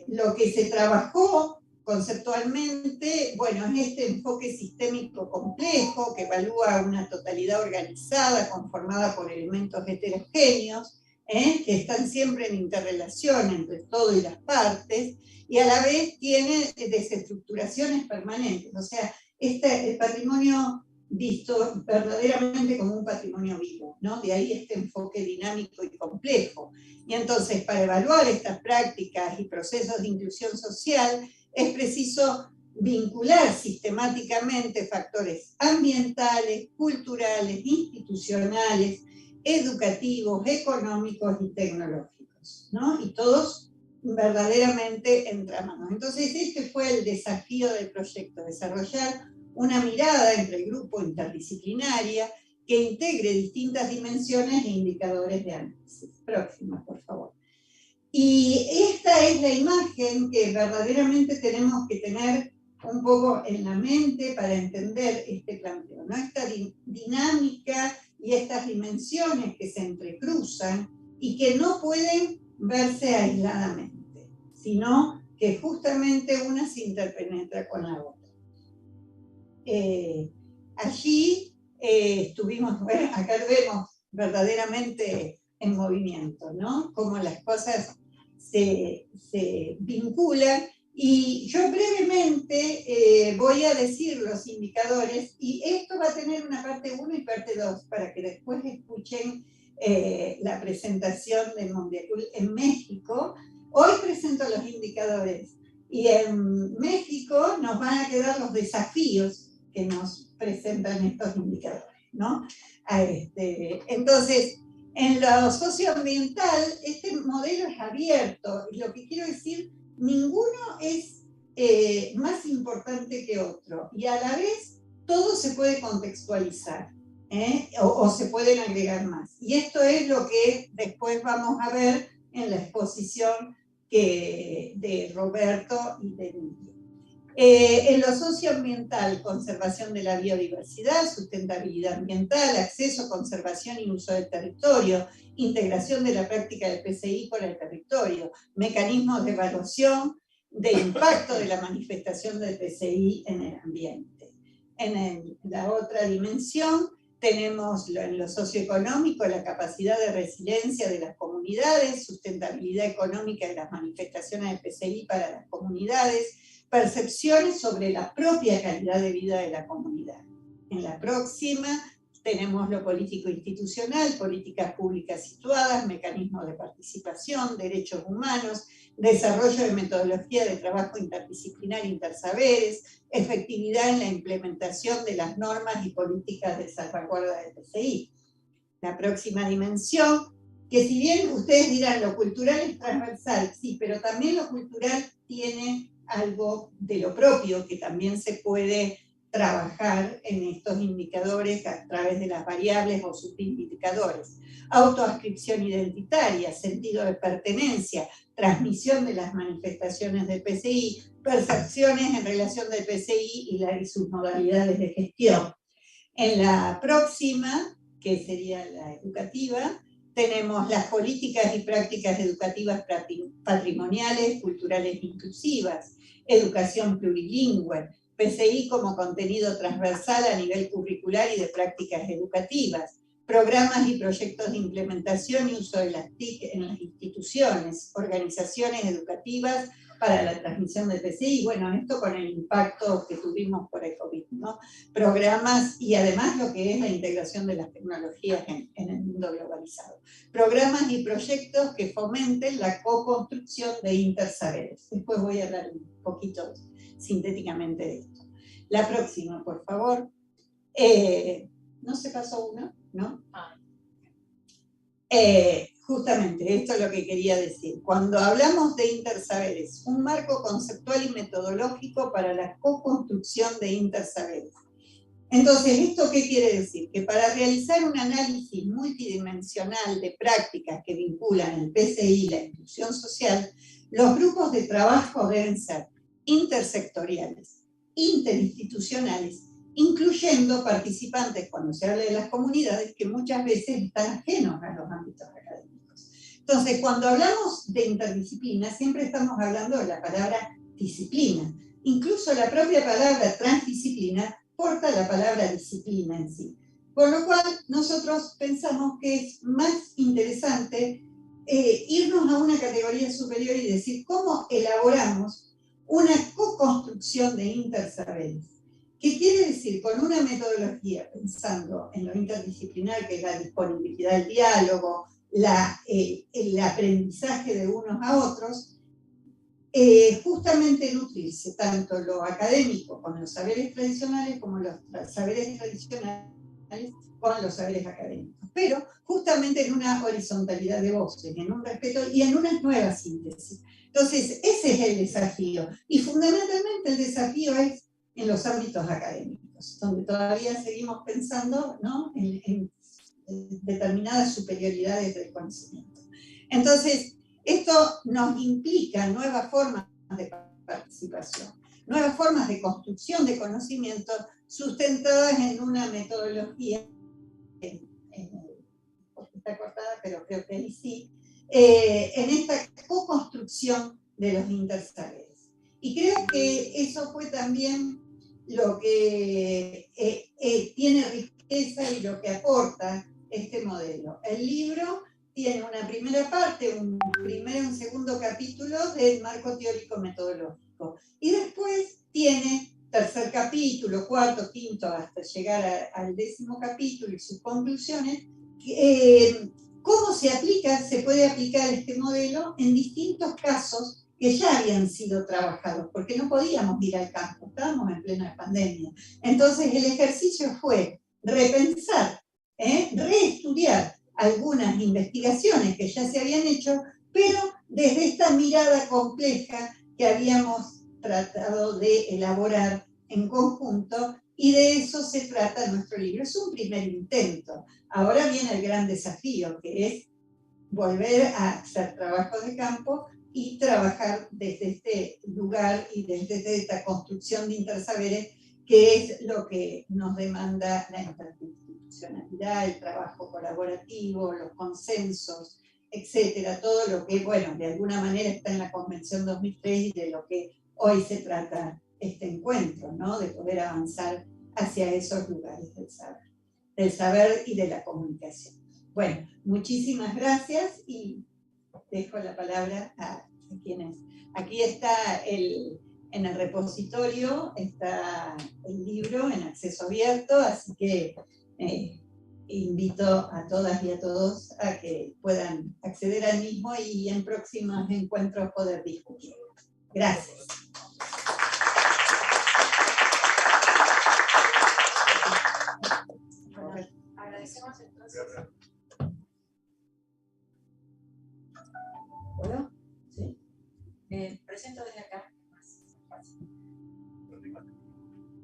Speaker 8: Lo que se trabajó conceptualmente, bueno, es este enfoque sistémico complejo que evalúa una totalidad organizada conformada por elementos heterogéneos, que están siempre en interrelación entre todo y las partes, y a la vez tiene desestructuraciones permanentes. O sea, el patrimonio visto verdaderamente como un patrimonio vivo, ¿no? De ahí este enfoque dinámico y complejo. Y entonces, para evaluar estas prácticas y procesos de inclusión social, es preciso vincular sistemáticamente factores ambientales, culturales, institucionales, educativos, económicos y tecnológicos, ¿no? Y todos verdaderamente entramados. Entonces, este fue el desafío del proyecto, desarrollar una mirada entre el grupo interdisciplinaria que integre distintas dimensiones e indicadores de análisis. Próxima, por favor. Y esta es la imagen que verdaderamente tenemos que tener un poco en la mente para entender este planteo, ¿no? Esta dinámica y estas dimensiones que se entrecruzan y que no pueden verse aisladamente, sino que justamente una se interpenetra con la otra. Allí estuvimos, bueno, acá lo vemos verdaderamente en movimiento, ¿no? Cómo las cosas se vinculan. Y yo brevemente voy a decir los indicadores, y esto va a tener una parte 1 y parte 2, para que después escuchen la presentación de Mondiacul en México. Hoy presento los indicadores, y en México nos van a quedar los desafíos que nos presentan estos indicadores, ¿no? Entonces, en lo socioambiental, este modelo es abierto, y lo que quiero decir, ninguno es más importante que otro, y a la vez todo se puede contextualizar, o se pueden agregar más. Y esto es lo que después vamos a ver en la exposición de Roberto y de Miguel. En lo socioambiental, conservación de la biodiversidad, sustentabilidad ambiental, acceso, conservación y uso del territorio, integración de la práctica del PCI con el territorio, mecanismos de evaluación de impacto de la manifestación del PCI en el ambiente. En la otra dimensión tenemos en lo socioeconómico la capacidad de resiliencia de las comunidades, sustentabilidad económica de las manifestaciones del PCI para las comunidades, percepciones sobre la propia calidad de vida de la comunidad. En la próxima tenemos lo político-institucional, políticas públicas situadas, mecanismos de participación, derechos humanos, desarrollo de metodología de trabajo interdisciplinar, intersaberes, efectividad en la implementación de las normas y políticas de salvaguarda del PCI. La próxima dimensión, que si bien ustedes dirán lo cultural es transversal, sí, pero también lo cultural tiene algo de lo propio que también se puede trabajar en estos indicadores a través de las variables o subindicadores. Autoascripción identitaria, sentido de pertenencia, transmisión de las manifestaciones del PCI, percepciones en relación del PCI y sus modalidades de gestión. En la próxima, que sería la educativa, tenemos las políticas y prácticas educativas patrimoniales, culturales e inclusivas, educación plurilingüe, PCI como contenido transversal a nivel curricular y de prácticas educativas, programas y proyectos de implementación y uso de las TIC en las instituciones, organizaciones educativas para la transmisión del PCI, bueno, esto con el impacto que tuvimos por el COVID, ¿no? Programas y además lo que es la integración de las tecnologías en el mundo globalizado. Programas y proyectos que fomenten la co-construcción de intersaberes. Después voy a hablar un poquito sintéticamente de esto. La próxima, por favor. ¿No se pasó una? ¿No? Justamente, esto es lo que quería decir. Cuando hablamos de intersaberes, un marco conceptual y metodológico para la co-construcción de intersaberes. Entonces, ¿esto qué quiere decir? Que para realizar un análisis multidimensional de prácticas que vinculan el PCI y la inclusión social, los grupos de trabajo deben ser intersectoriales, interinstitucionales, incluyendo participantes, cuando se habla de las comunidades, que muchas veces están ajenos a los ámbitos académicos. Entonces, cuando hablamos de interdisciplina, siempre estamos hablando de la palabra disciplina. Incluso la propia palabra transdisciplina porta la palabra disciplina en sí. Por lo cual, nosotros pensamos que es más interesante irnos a una categoría superior y decir cómo elaboramos una co-construcción de intersaberes. ¿Qué quiere decir? Con una metodología, pensando en lo interdisciplinar, que es la disponibilidad del diálogo, el aprendizaje de unos a otros, justamente nutrirse tanto lo académico con los saberes tradicionales como los saberes tradicionales con los saberes académicos, pero justamente en una horizontalidad de voces, en un respeto y en una nueva síntesis. Entonces, ese es el desafío, y fundamentalmente el desafío es en los ámbitos académicos, donde todavía seguimos pensando, ¿no?, en determinadas superioridades del conocimiento. Entonces, Esto nos implica nuevas formas de participación, nuevas formas de construcción de conocimiento sustentadas en una metodología, porque está cortada, pero creo que ahí sí, en esta co-construcción de los intersaberes. Y creo que eso fue también lo que tiene riqueza y lo que aporta este modelo. El libro tiene una primera parte, un primero y un segundo capítulo del marco teórico metodológico. Y después tiene tercer capítulo, cuarto, quinto, hasta llegar al 10º capítulo y sus conclusiones. ¿Cómo se aplica? Se puede aplicar este modelo en distintos casos que ya habían sido trabajados, porque no podíamos ir al campo, estábamos en plena pandemia. Entonces el ejercicio fue repensar, reestudiar algunas investigaciones que ya se habían hecho, pero desde esta mirada compleja que habíamos tratado de elaborar en conjunto, y de eso se trata nuestro libro. Es un primer intento. Ahora viene el gran desafío, que es volver a hacer trabajos de campo y trabajar desde este lugar y desde esta construcción de intersaberes, que es lo que nos demanda la interinstitucionalidad, el trabajo colaborativo, los consensos, etcétera, todo lo que, bueno, de alguna manera está en la Convención 2003 y de lo que hoy se trata este encuentro, ¿no? De poder avanzar hacia esos lugares del saber y de la comunicación. Bueno, muchísimas gracias y dejo la palabra a quienes. Aquí está en el repositorio, está el libro en acceso abierto, así que invito a todas y a todos a que puedan acceder al mismo y en próximos encuentros poder discutir. Gracias.
Speaker 1: Agradecemos entonces. ¿Puedo? Sí. Presento desde acá.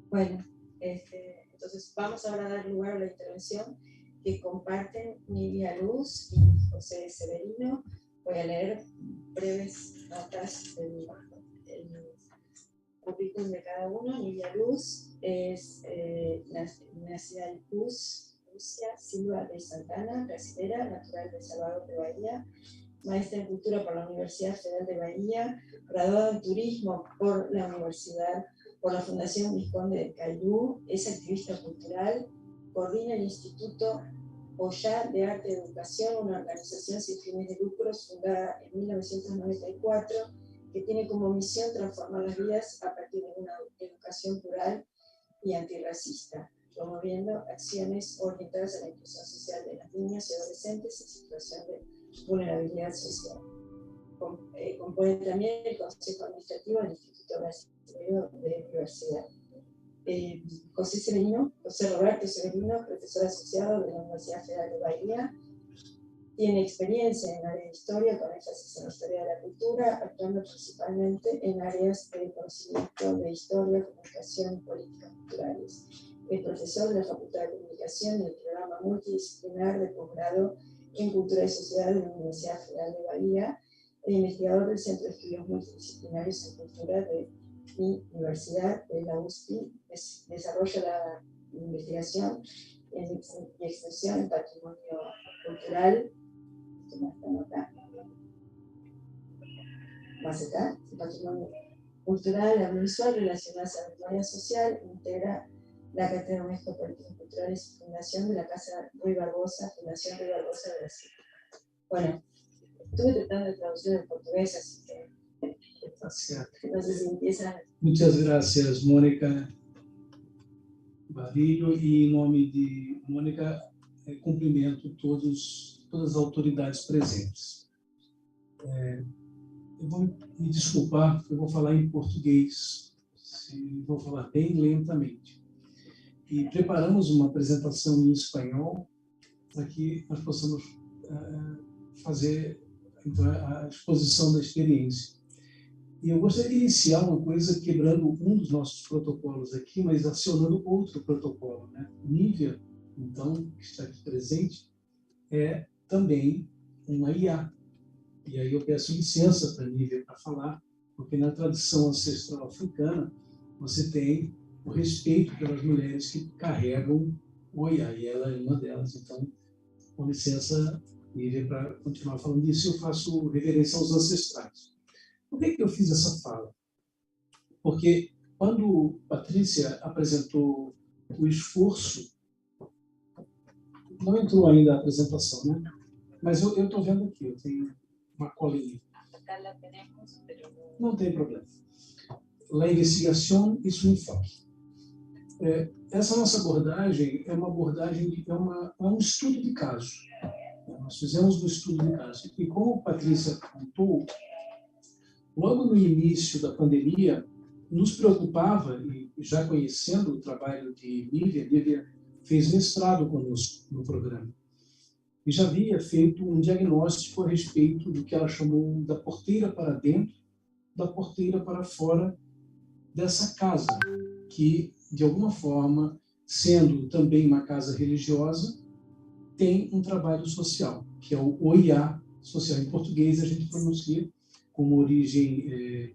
Speaker 1: Bueno, entonces vamos ahora a dar lugar a la intervención que comparten Nidia Luz y José Severino. Voy a leer breves notas del currículum de cada uno. Nidia Luz es nacida en Rusia, Silva de Santana, brasilera, natural de Salvador de Bahía, maestra en Cultura por la Universidad Federal de Bahía, graduada en Turismo por la Fundación Vizconde de Caillou, es activista cultural, coordina el Instituto Ollá de Arte y Educación, una organización sin fines de lucro fundada en 1994, que tiene como misión transformar las vidas a partir de una educación plural y antirracista, promoviendo acciones orientadas a la inclusión social de las niñas y adolescentes en situación de vulnerabilidad social. Compone también el Consejo Administrativo del Instituto Brasileño de Diversidad. José Roberto Severino, profesor asociado de la Universidad Federal de Bahía, tiene experiencia en área de historia, con énfasis en la historia de la cultura, actuando principalmente en áreas de conocimiento de historia, comunicación y políticas culturales. Es profesor de la Facultad de Comunicación y el programa multidisciplinar de posgrado en Cultura y Sociedad de la Universidad Federal de Bahía, e investigador del Centro de Estudios Multidisciplinarios en Cultura de mi universidad, de la USPI. Desarrolla la investigación y extensión en patrimonio cultural. Más acá, el patrimonio cultural, audiovisual, relacionado a la memoria social, integra la Cátedra UNESCO Políticas Culturales y Fundación de la Casa Rui Barbosa, Fundación Rui Barbosa de Brasil. Bueno, estuve tratando de traducir en portugués, así que no sé si empieza.
Speaker 9: Muchas gracias, Mônica Barrilho, e em nome de Mônica, cumprimento todas as autoridades presentes. Eu vou me desculpar, eu vou falar em português, vou falar bem lentamente. E preparamos uma apresentação em espanhol para que nós possamos fazer então, a exposição da experiência. E eu gostaria de iniciar uma coisa quebrando um dos nossos protocolos aqui, mas acionando outro protocolo, né? Nívia, então, que está aqui presente, é também uma IA. E aí eu peço licença para a Nívia para falar, porque na tradição ancestral africana você tem o respeito pelas mulheres que carregam o Oiá, e ela é uma delas. Então, com licença, Nívia, para continuar falando disso, eu faço reverência aos ancestrais. Por que eu fiz essa fala? Porque quando Patrícia apresentou o esforço, não entrou ainda a apresentação, né? Mas eu estou vendo aqui, eu tenho uma colinha. Não tem problema. La investigação e seu enfoque. Essa nossa abordagem é uma abordagem, é um estudo de caso. Nós fizemos um estudo de caso. E como a Patrícia contou, logo no início da pandemia, nos preocupava, e já conhecendo o trabalho de Nívia fez mestrado conosco no programa, e já havia feito um diagnóstico a respeito do que ela chamou da porteira para dentro, da porteira para fora dessa casa, que, de alguma forma, sendo também uma casa religiosa, tem um trabalho social, que é o Oiá social. Em português, a gente pronuncia como origem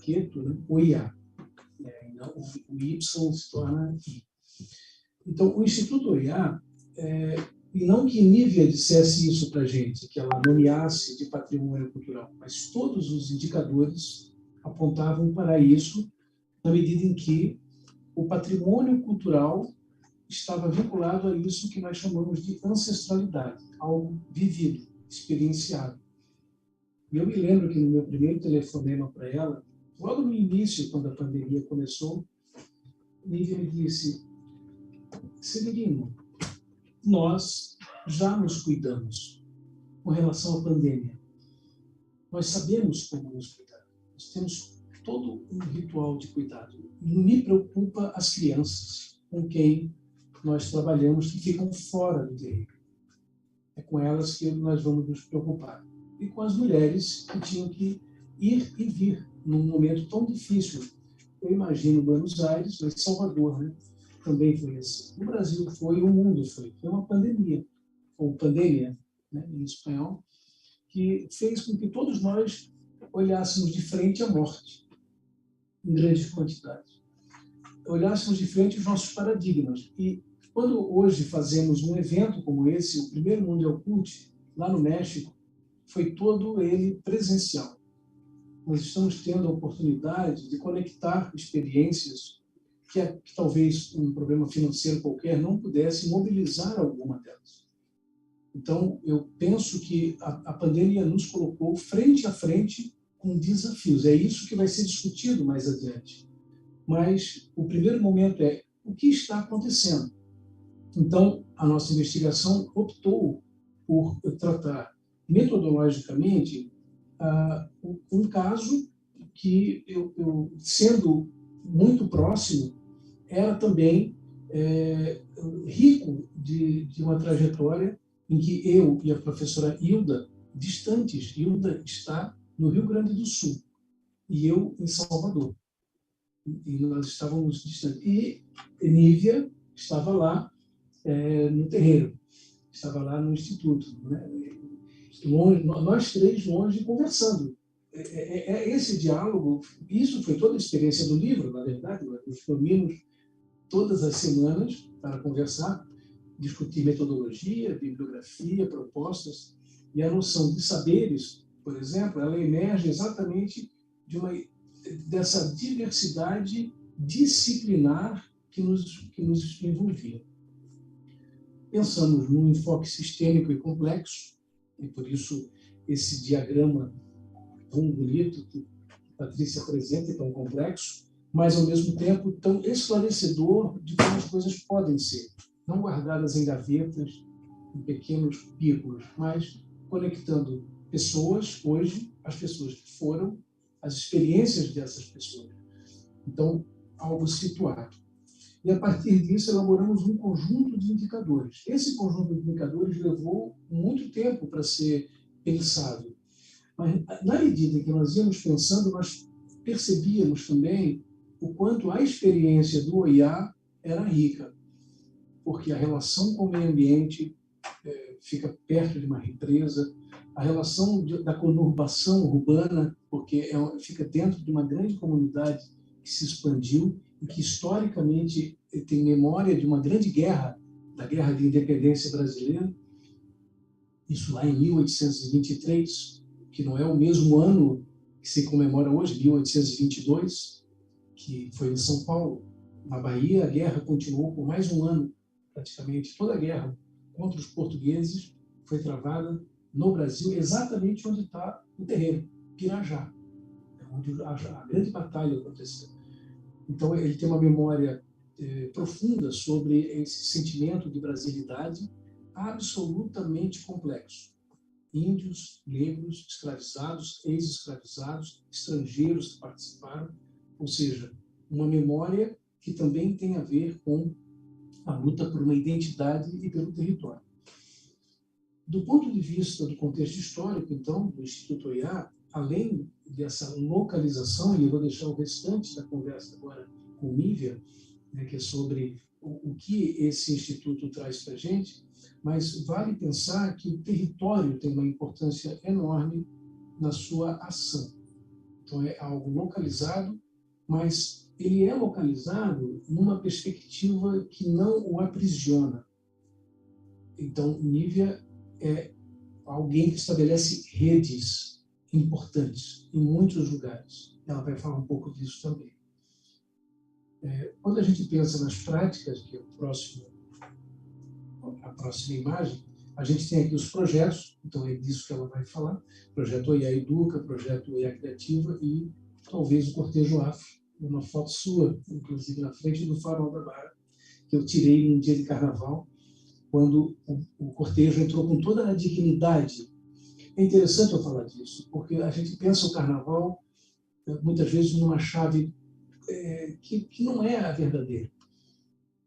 Speaker 9: queto, né? Oiá. O Y se torna I. Então, o Instituto Oiá, e não que Nívia dissesse isso para a gente, que ela nomeasse de patrimônio cultural, mas todos os indicadores apontavam para isso, na medida em que o patrimônio cultural estava vinculado a isso que nós chamamos de ancestralidade, algo vivido, experienciado. E eu me lembro que no meu primeiro telefonema para ela, logo no início, quando a pandemia começou, Nívia me disse: Severino, nós já nos cuidamos com relação à pandemia. Nós sabemos como nos cuidar. Nós temos todo um ritual de cuidado. Me preocupa as crianças com quem nós trabalhamos que ficam fora do terreiro. É com elas que nós vamos nos preocupar. E com as mulheres que tinham que ir e vir num momento tão difícil. Eu imagino Buenos Aires, mas Salvador, né? Também foi assim. O Brasil foi, o mundo foi. Foi uma pandemia, ou pandemia, né, em espanhol, que fez com que todos nós olhássemos de frente à morte, em grande quantidade. Olhássemos de frente os nossos paradigmas. E quando hoje fazemos um evento como esse, o primeiro Mundial Cult, lá no México, foi todo ele presencial. Nós estamos tendo a oportunidade de conectar experiências que talvez um problema financeiro qualquer não pudesse mobilizar alguma delas. Então, eu penso que a pandemia nos colocou frente a frente com desafios. É isso que vai ser discutido mais adiante. Mas o primeiro momento é o que está acontecendo. Então, a nossa investigação optou por tratar metodologicamente um caso que eu sendo muito próximo, era também rico de uma trajetória em que eu e a professora Hilda, distantes, Hilda está no Rio Grande do Sul e eu em Salvador. E nós estávamos distantes. E Nívia estava lá no terreiro, estava lá no instituto, né? Longe, nós três longe conversando. Esse diálogo, isso foi toda a experiência do livro, na verdade. Nós reunimos todas as semanas para conversar, discutir metodologia, bibliografia, propostas, e a noção de saberes, por exemplo, ela emerge exatamente dessa diversidade disciplinar que nos envolvia. Pensamos num enfoque sistêmico e complexo, e por isso esse diagrama tão bonito que a Patrícia apresenta e tão complexo, mas ao mesmo tempo tão esclarecedor de como as coisas podem ser, não guardadas em gavetas, em pequenos picos, mas conectando pessoas hoje, as pessoas que foram, as experiências dessas pessoas. Então, algo situado. E, a partir disso, elaboramos um conjunto de indicadores. Esse conjunto de indicadores levou muito tempo para ser pensado. Mas, na medida em que nós íamos pensando, nós percebíamos também o quanto a experiência do Oiá era rica, porque a relação com o meio ambiente fica perto de uma represa, a relação da conurbação urbana, porque fica dentro de uma grande comunidade que se expandiu e que historicamente tem memória de uma grande guerra, da Guerra de Independência Brasileira, isso lá em 1823, que não é o mesmo ano que se comemora hoje, 1822, que foi em São Paulo. Na Bahia, a guerra continuou por mais um ano, praticamente. Toda a guerra contra os portugueses foi travada no Brasil, exatamente onde está o terreiro, Pirajá, onde a grande batalha aconteceu. Então, ele tem uma memória profunda sobre esse sentimento de brasilidade absolutamente complexo. Índios, negros, escravizados, ex-escravizados, estrangeiros que participaram, ou seja, uma memória que também tem a ver com a luta por uma identidade e pelo território. Do ponto de vista do contexto histórico, então, do Instituto OIA, além dessa localização, e eu vou deixar o restante da conversa agora com Nívia, né, que é sobre o que esse instituto traz para a gente, mas vale pensar que o território tem uma importância enorme na sua ação. Então, é algo localizado, mas ele é localizado numa perspectiva que não o aprisiona. Então, Nívia é alguém que estabelece redes importantes em muitos lugares. Ela vai falar um pouco disso também. Quando a gente pensa nas práticas, que é a próxima imagem, a gente tem aqui os projetos, então é disso que ela vai falar, projeto OIA Educa, projeto OIA Criativa e talvez o Cortejo Afro, uma foto sua, inclusive na frente do Farol da Barra, que eu tirei num dia de carnaval, quando o cortejo entrou com toda a dignidade. É interessante eu falar disso, porque a gente pensa o carnaval muitas vezes numa chave que não é a verdadeira.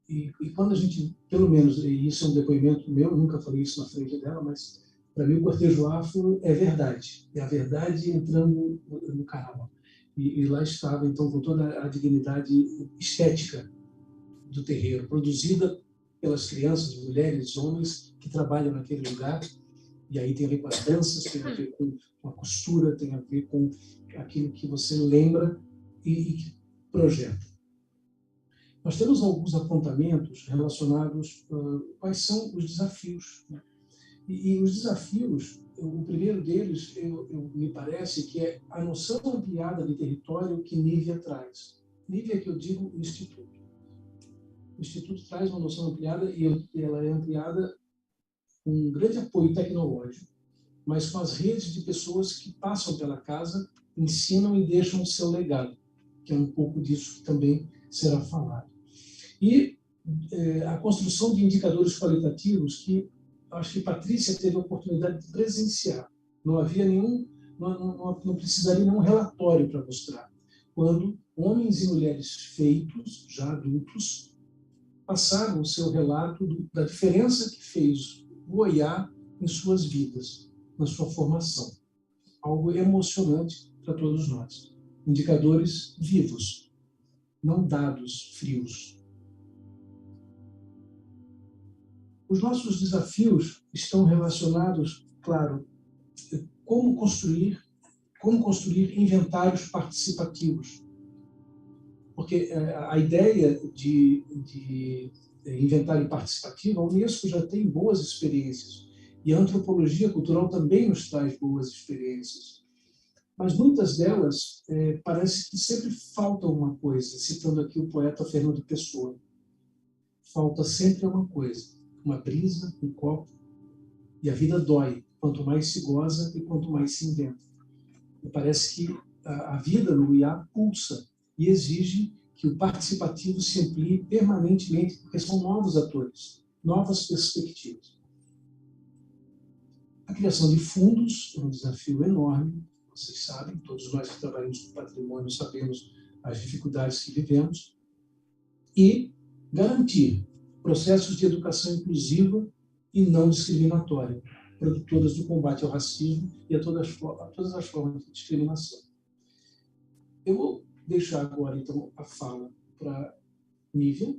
Speaker 9: E quando a gente, pelo menos, e isso é um depoimento meu, eu nunca falei isso na frente dela, mas para mim o cortejo afro é verdade, é a verdade entrando no carnaval. E lá estava, então, com toda a dignidade estética do terreiro, produzida pelas crianças, mulheres, homens que trabalham naquele lugar. E aí tem a ver com as danças, tem a ver com a costura, tem a ver com aquilo que você lembra e projeta. Nós temos alguns apontamentos relacionados quais são os desafios, né? E os desafios, o primeiro deles, me parece que é a noção ampliada de território que Nívia traz. Nívia, que eu digo, o Instituto. O Instituto traz uma noção ampliada e ela é ampliada com um grande apoio tecnológico, mas com as redes de pessoas que passam pela casa, ensinam e deixam o seu legado, que é um pouco disso que também será falado. E a construção de indicadores qualitativos que acho que Patrícia teve a oportunidade de presenciar. Não havia não precisaria nenhum relatório para mostrar. Quando homens e mulheres feitos, já adultos, passaram o seu relato da diferença que fez o OIA em suas vidas, na sua formação. Algo emocionante para todos nós. Indicadores vivos, não dados frios. Os nossos desafios estão relacionados, claro, como construir inventários participativos. Porque a ideia de inventário participativo, a Unesco já tem boas experiências, e a antropologia cultural também nos traz boas experiências. Mas muitas delas parece que sempre falta uma coisa, citando aqui o poeta Fernando Pessoa. Falta sempre uma coisa, uma brisa, um copo, e a vida dói, quanto mais se goza e quanto mais se inventa. E parece que a vida no IA pulsa e exige que o participativo se amplie permanentemente, porque são novos atores, novas perspectivas. A criação de fundos é um desafio enorme, vocês sabem, todos nós que trabalhamos com patrimônio sabemos as dificuldades que vivemos, e garantir processos de educação inclusiva e não discriminatória, produtoras do combate ao racismo e a todas as formas de discriminação. Eu vou deixar agora, então, a fala para Nívia,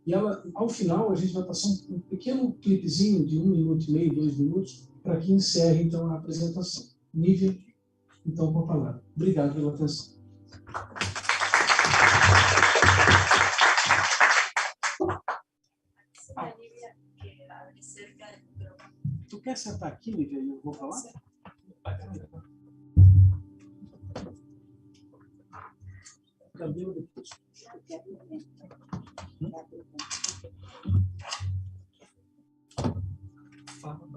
Speaker 9: E ela, ao final, a gente vai passar um pequeno clipezinho de 1 minuto e meio, 2 minutos, para que encerre, então, a apresentação. Nívia, então, com a palavra. Obrigado pela atenção. Tu quer sentar aqui, Nívia, e eu vou falar? Cabelo depois. Fala,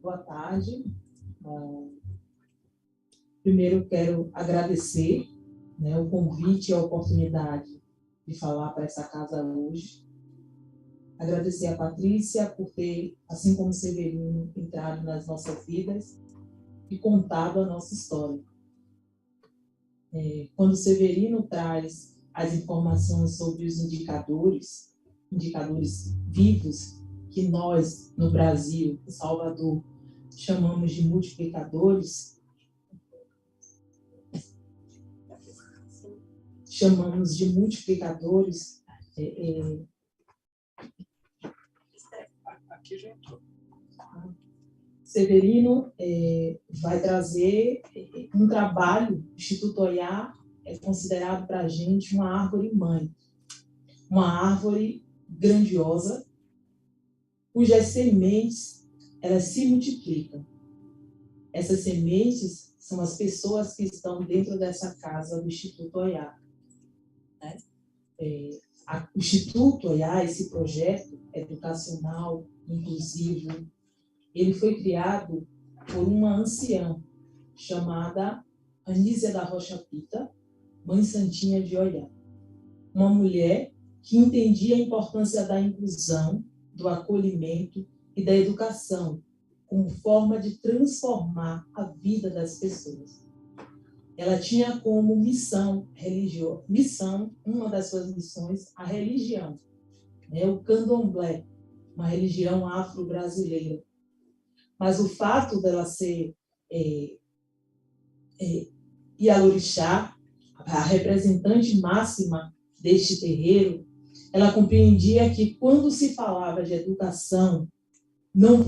Speaker 10: boa tarde. Primeiro, quero agradecer, né, o convite e a oportunidade de falar para essa casa hoje. Agradecer a Patrícia por ter, assim como o Severino, entrado nas nossas vidas e contado a nossa história. Quando o Severino traz as informações sobre os indicadores vivos, que nós, no Brasil, em Salvador, chamamos de multiplicadores,
Speaker 9: Aqui já entrou.
Speaker 10: Severino vai trazer um trabalho. O Instituto Oyá é considerado para a gente uma árvore-mãe, uma árvore grandiosa, cujas sementes elas se multiplicam. Essas sementes são as pessoas que estão dentro dessa casa do Instituto Oyá. Né? O Instituto Oyá, esse projeto educacional, inclusivo, ele foi criado por uma anciã chamada Anísia da Rocha Pita, Mãe Santinha de Oyá. Uma mulher que entendia a importância da inclusão, do acolhimento e da educação como forma de transformar a vida das pessoas. Ela tinha como missão, uma das suas missões, a religião, né? O candomblé, uma religião afro-brasileira. Mas o fato dela ser Ialorixá, a representante máxima deste terreiro, ela compreendia que quando se falava de educação, não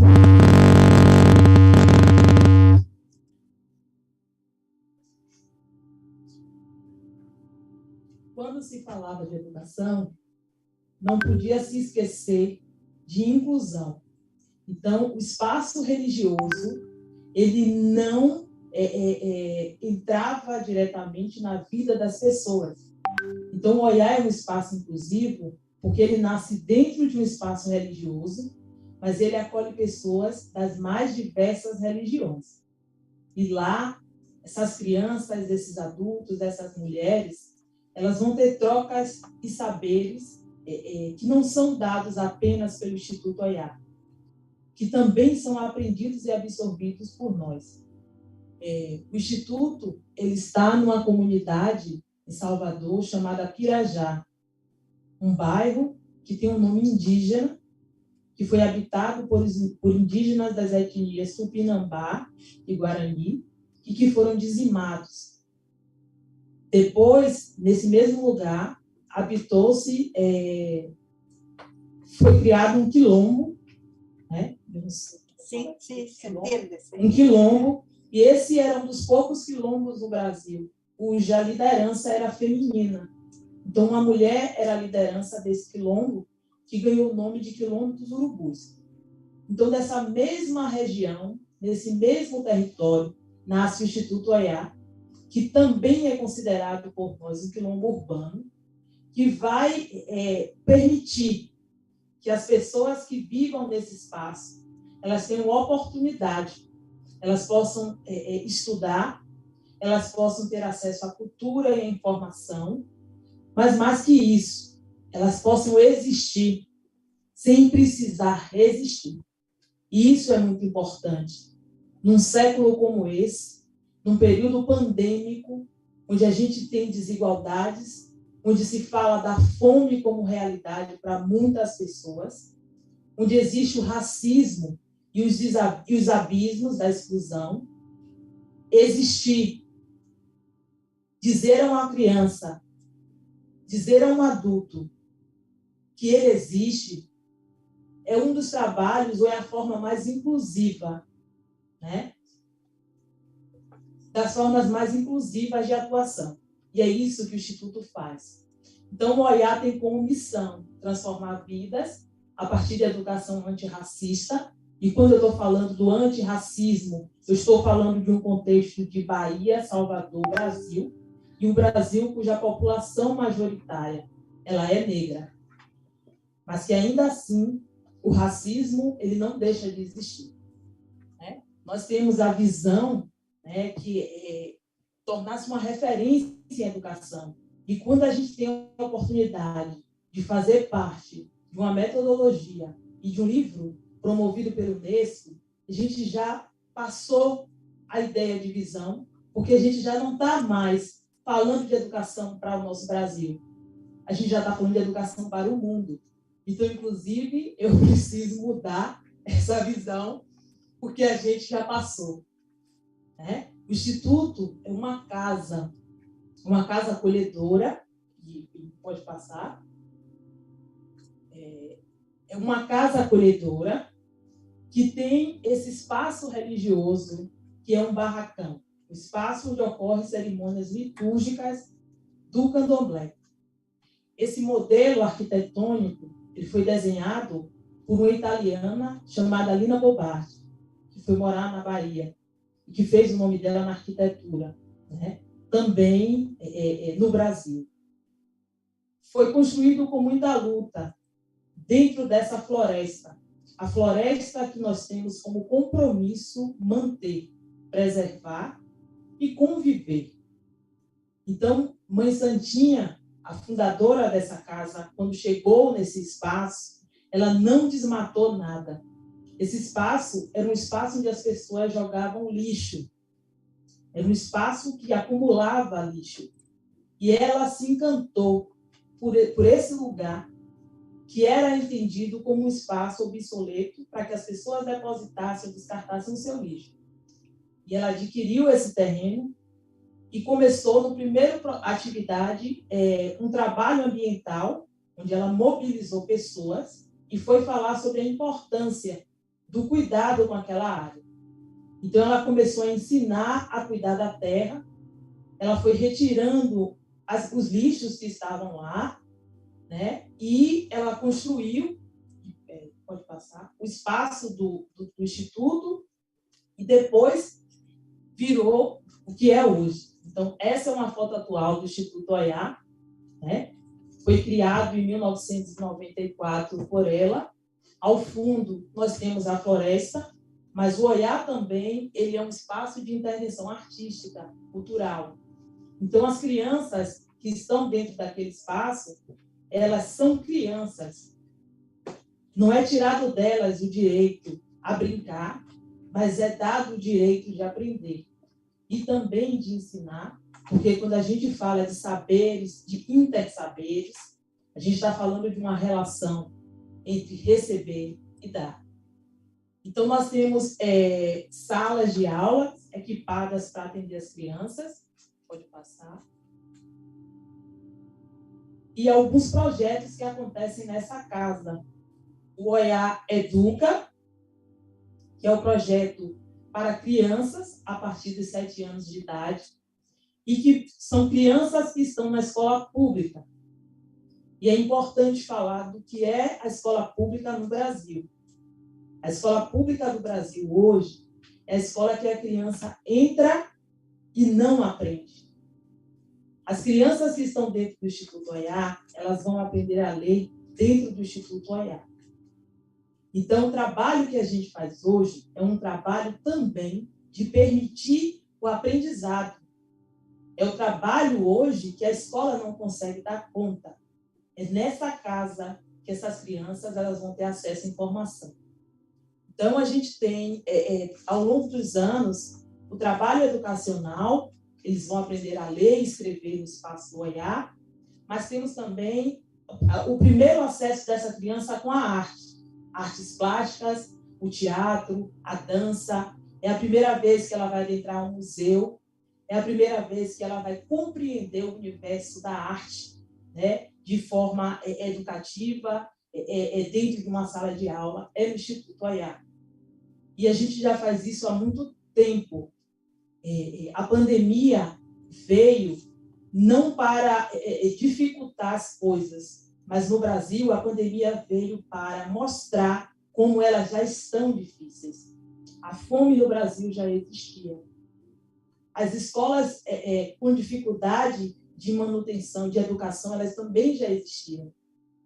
Speaker 10: podia se esquecer de inclusão. Então, o espaço religioso, ele não entrava diretamente na vida das pessoas. Então, o Oyá é um espaço inclusivo porque ele nasce dentro de um espaço religioso, mas ele acolhe pessoas das mais diversas religiões. E lá, essas crianças, esses adultos, essas mulheres, elas vão ter trocas e saberes que não são dados apenas pelo Instituto Oyá, que também são aprendidos e absorvidos por nós. O Instituto ele está numa comunidade em Salvador chamada Pirajá, um bairro que tem um nome indígena, que foi habitado por indígenas das etnias Tupinambá e Guarani, e que foram dizimados. Depois, nesse mesmo lugar, foi criado um quilombo, né?
Speaker 8: Sim, se entende.
Speaker 10: Um quilombo, e esse era um dos poucos quilombos no Brasil, cuja liderança era feminina. Então, uma mulher era a liderança desse quilombo, que ganhou o nome de Quilombo dos Urubus. Então, dessa mesma região, nesse mesmo território, nasce o Instituto Oyá, que também é considerado por nós um quilombo urbano, que vai permitir que as pessoas que vivam nesse espaço, elas tenham oportunidade, elas possam estudar, elas possam ter acesso à cultura e à informação, mas mais que isso, elas possam existir sem precisar resistir. E isso é muito importante. Num século como esse, num período pandêmico, onde a gente tem desigualdades, onde se fala da fome como realidade para muitas pessoas, onde existe o racismo e os abismos da exclusão, existir dizer a uma criança, dizer a um adulto que ele existe, é um dos trabalhos, ou é a forma mais inclusiva, né? Das formas mais inclusivas de atuação. E é isso que o Instituto faz. Então, o OIA tem como missão transformar vidas a partir da educação antirracista. E quando eu estou falando do antirracismo, eu estou falando de um contexto de Bahia, Salvador, Brasil, e um Brasil cuja população majoritária ela é negra. Mas que ainda assim, o racismo ele não deixa de existir. Né? Nós temos a visão, né, que tornar-se uma referência em educação. E quando a gente tem a oportunidade de fazer parte de uma metodologia e de um livro promovido pelo Unesco, a gente já passou a ideia de visão, porque a gente já não está mais falando de educação para o nosso Brasil. A gente já está falando de educação para o mundo. Então, inclusive, eu preciso mudar essa visão, porque a gente já passou. Né? O Instituto é uma casa acolhedora, e pode passar, é uma casa acolhedora que tem esse espaço religioso, que é um barracão, o espaço onde ocorrem cerimônias litúrgicas do candomblé. Esse modelo arquitetônico ele foi desenhado por uma italiana chamada Lina Bobardi, que foi morar na Bahia, e que fez o nome dela na arquitetura, né? Também no Brasil. Foi construído com muita luta dentro dessa floresta. A floresta que nós temos como compromisso manter, preservar e conviver. Então, Mãe Santinha, a fundadora dessa casa, quando chegou nesse espaço, ela não desmatou nada. Esse espaço era um espaço onde as pessoas jogavam lixo. Era um espaço que acumulava lixo. E ela se encantou por esse lugar, que era entendido como um espaço obsoleto para que as pessoas depositassem ou descartassem o seu lixo. E ela adquiriu esse terreno e começou, no primeiro atividade, um trabalho ambiental, onde ela mobilizou pessoas e foi falar sobre a importância do cuidado com aquela área. Então, ela começou a ensinar a cuidar da terra, ela foi retirando os lixos que estavam lá, né? E ela construiu, pode passar, o espaço do Instituto e depois virou o que é hoje. Então, essa é uma foto atual do Instituto OIA, né? Foi criado em 1994 por ela. Ao fundo, nós temos a floresta, mas o OIA também ele é um espaço de intervenção artística, cultural. Então, as crianças que estão dentro daquele espaço, elas são crianças. Não é tirado delas o direito a brincar, mas é dado o direito de aprender. E também de ensinar, porque quando a gente fala de saberes, de intersaberes, a gente está falando de uma relação entre receber e dar. Então, nós temos salas de aula equipadas para atender as crianças. Pode passar. E alguns projetos que acontecem nessa casa. O OIA Educa, que é o projeto para crianças a partir de 7 anos de idade, e que são crianças que estão na escola pública. E é importante falar do que é a escola pública no Brasil. A escola pública do Brasil hoje é a escola que a criança entra e não aprende. As crianças que estão dentro do Instituto OIA, elas vão aprender a ler dentro do Instituto OIA. Então, o trabalho que a gente faz hoje é um trabalho também de permitir o aprendizado. É o trabalho hoje que a escola não consegue dar conta. É nessa casa que essas crianças elas vão ter acesso à informação. Então, a gente tem, ao longo dos anos, o trabalho educacional, eles vão aprender a ler e escrever no espaço do OIA, mas temos também o primeiro acesso dessa criança com a arte. Artes plásticas, o teatro, a dança. É a primeira vez que ela vai adentrar um museu. é a primeira vez que ela vai compreender o universo da arte, né, de forma educativa, dentro de uma sala de aula, é no Instituto Oyá. E a gente já faz isso há muito tempo. A pandemia veio não para dificultar as coisas, mas no Brasil a pandemia veio para mostrar como elas já estão difíceis. A fome no Brasil já existia. As escolas com dificuldade de manutenção, de educação, elas também já existiam.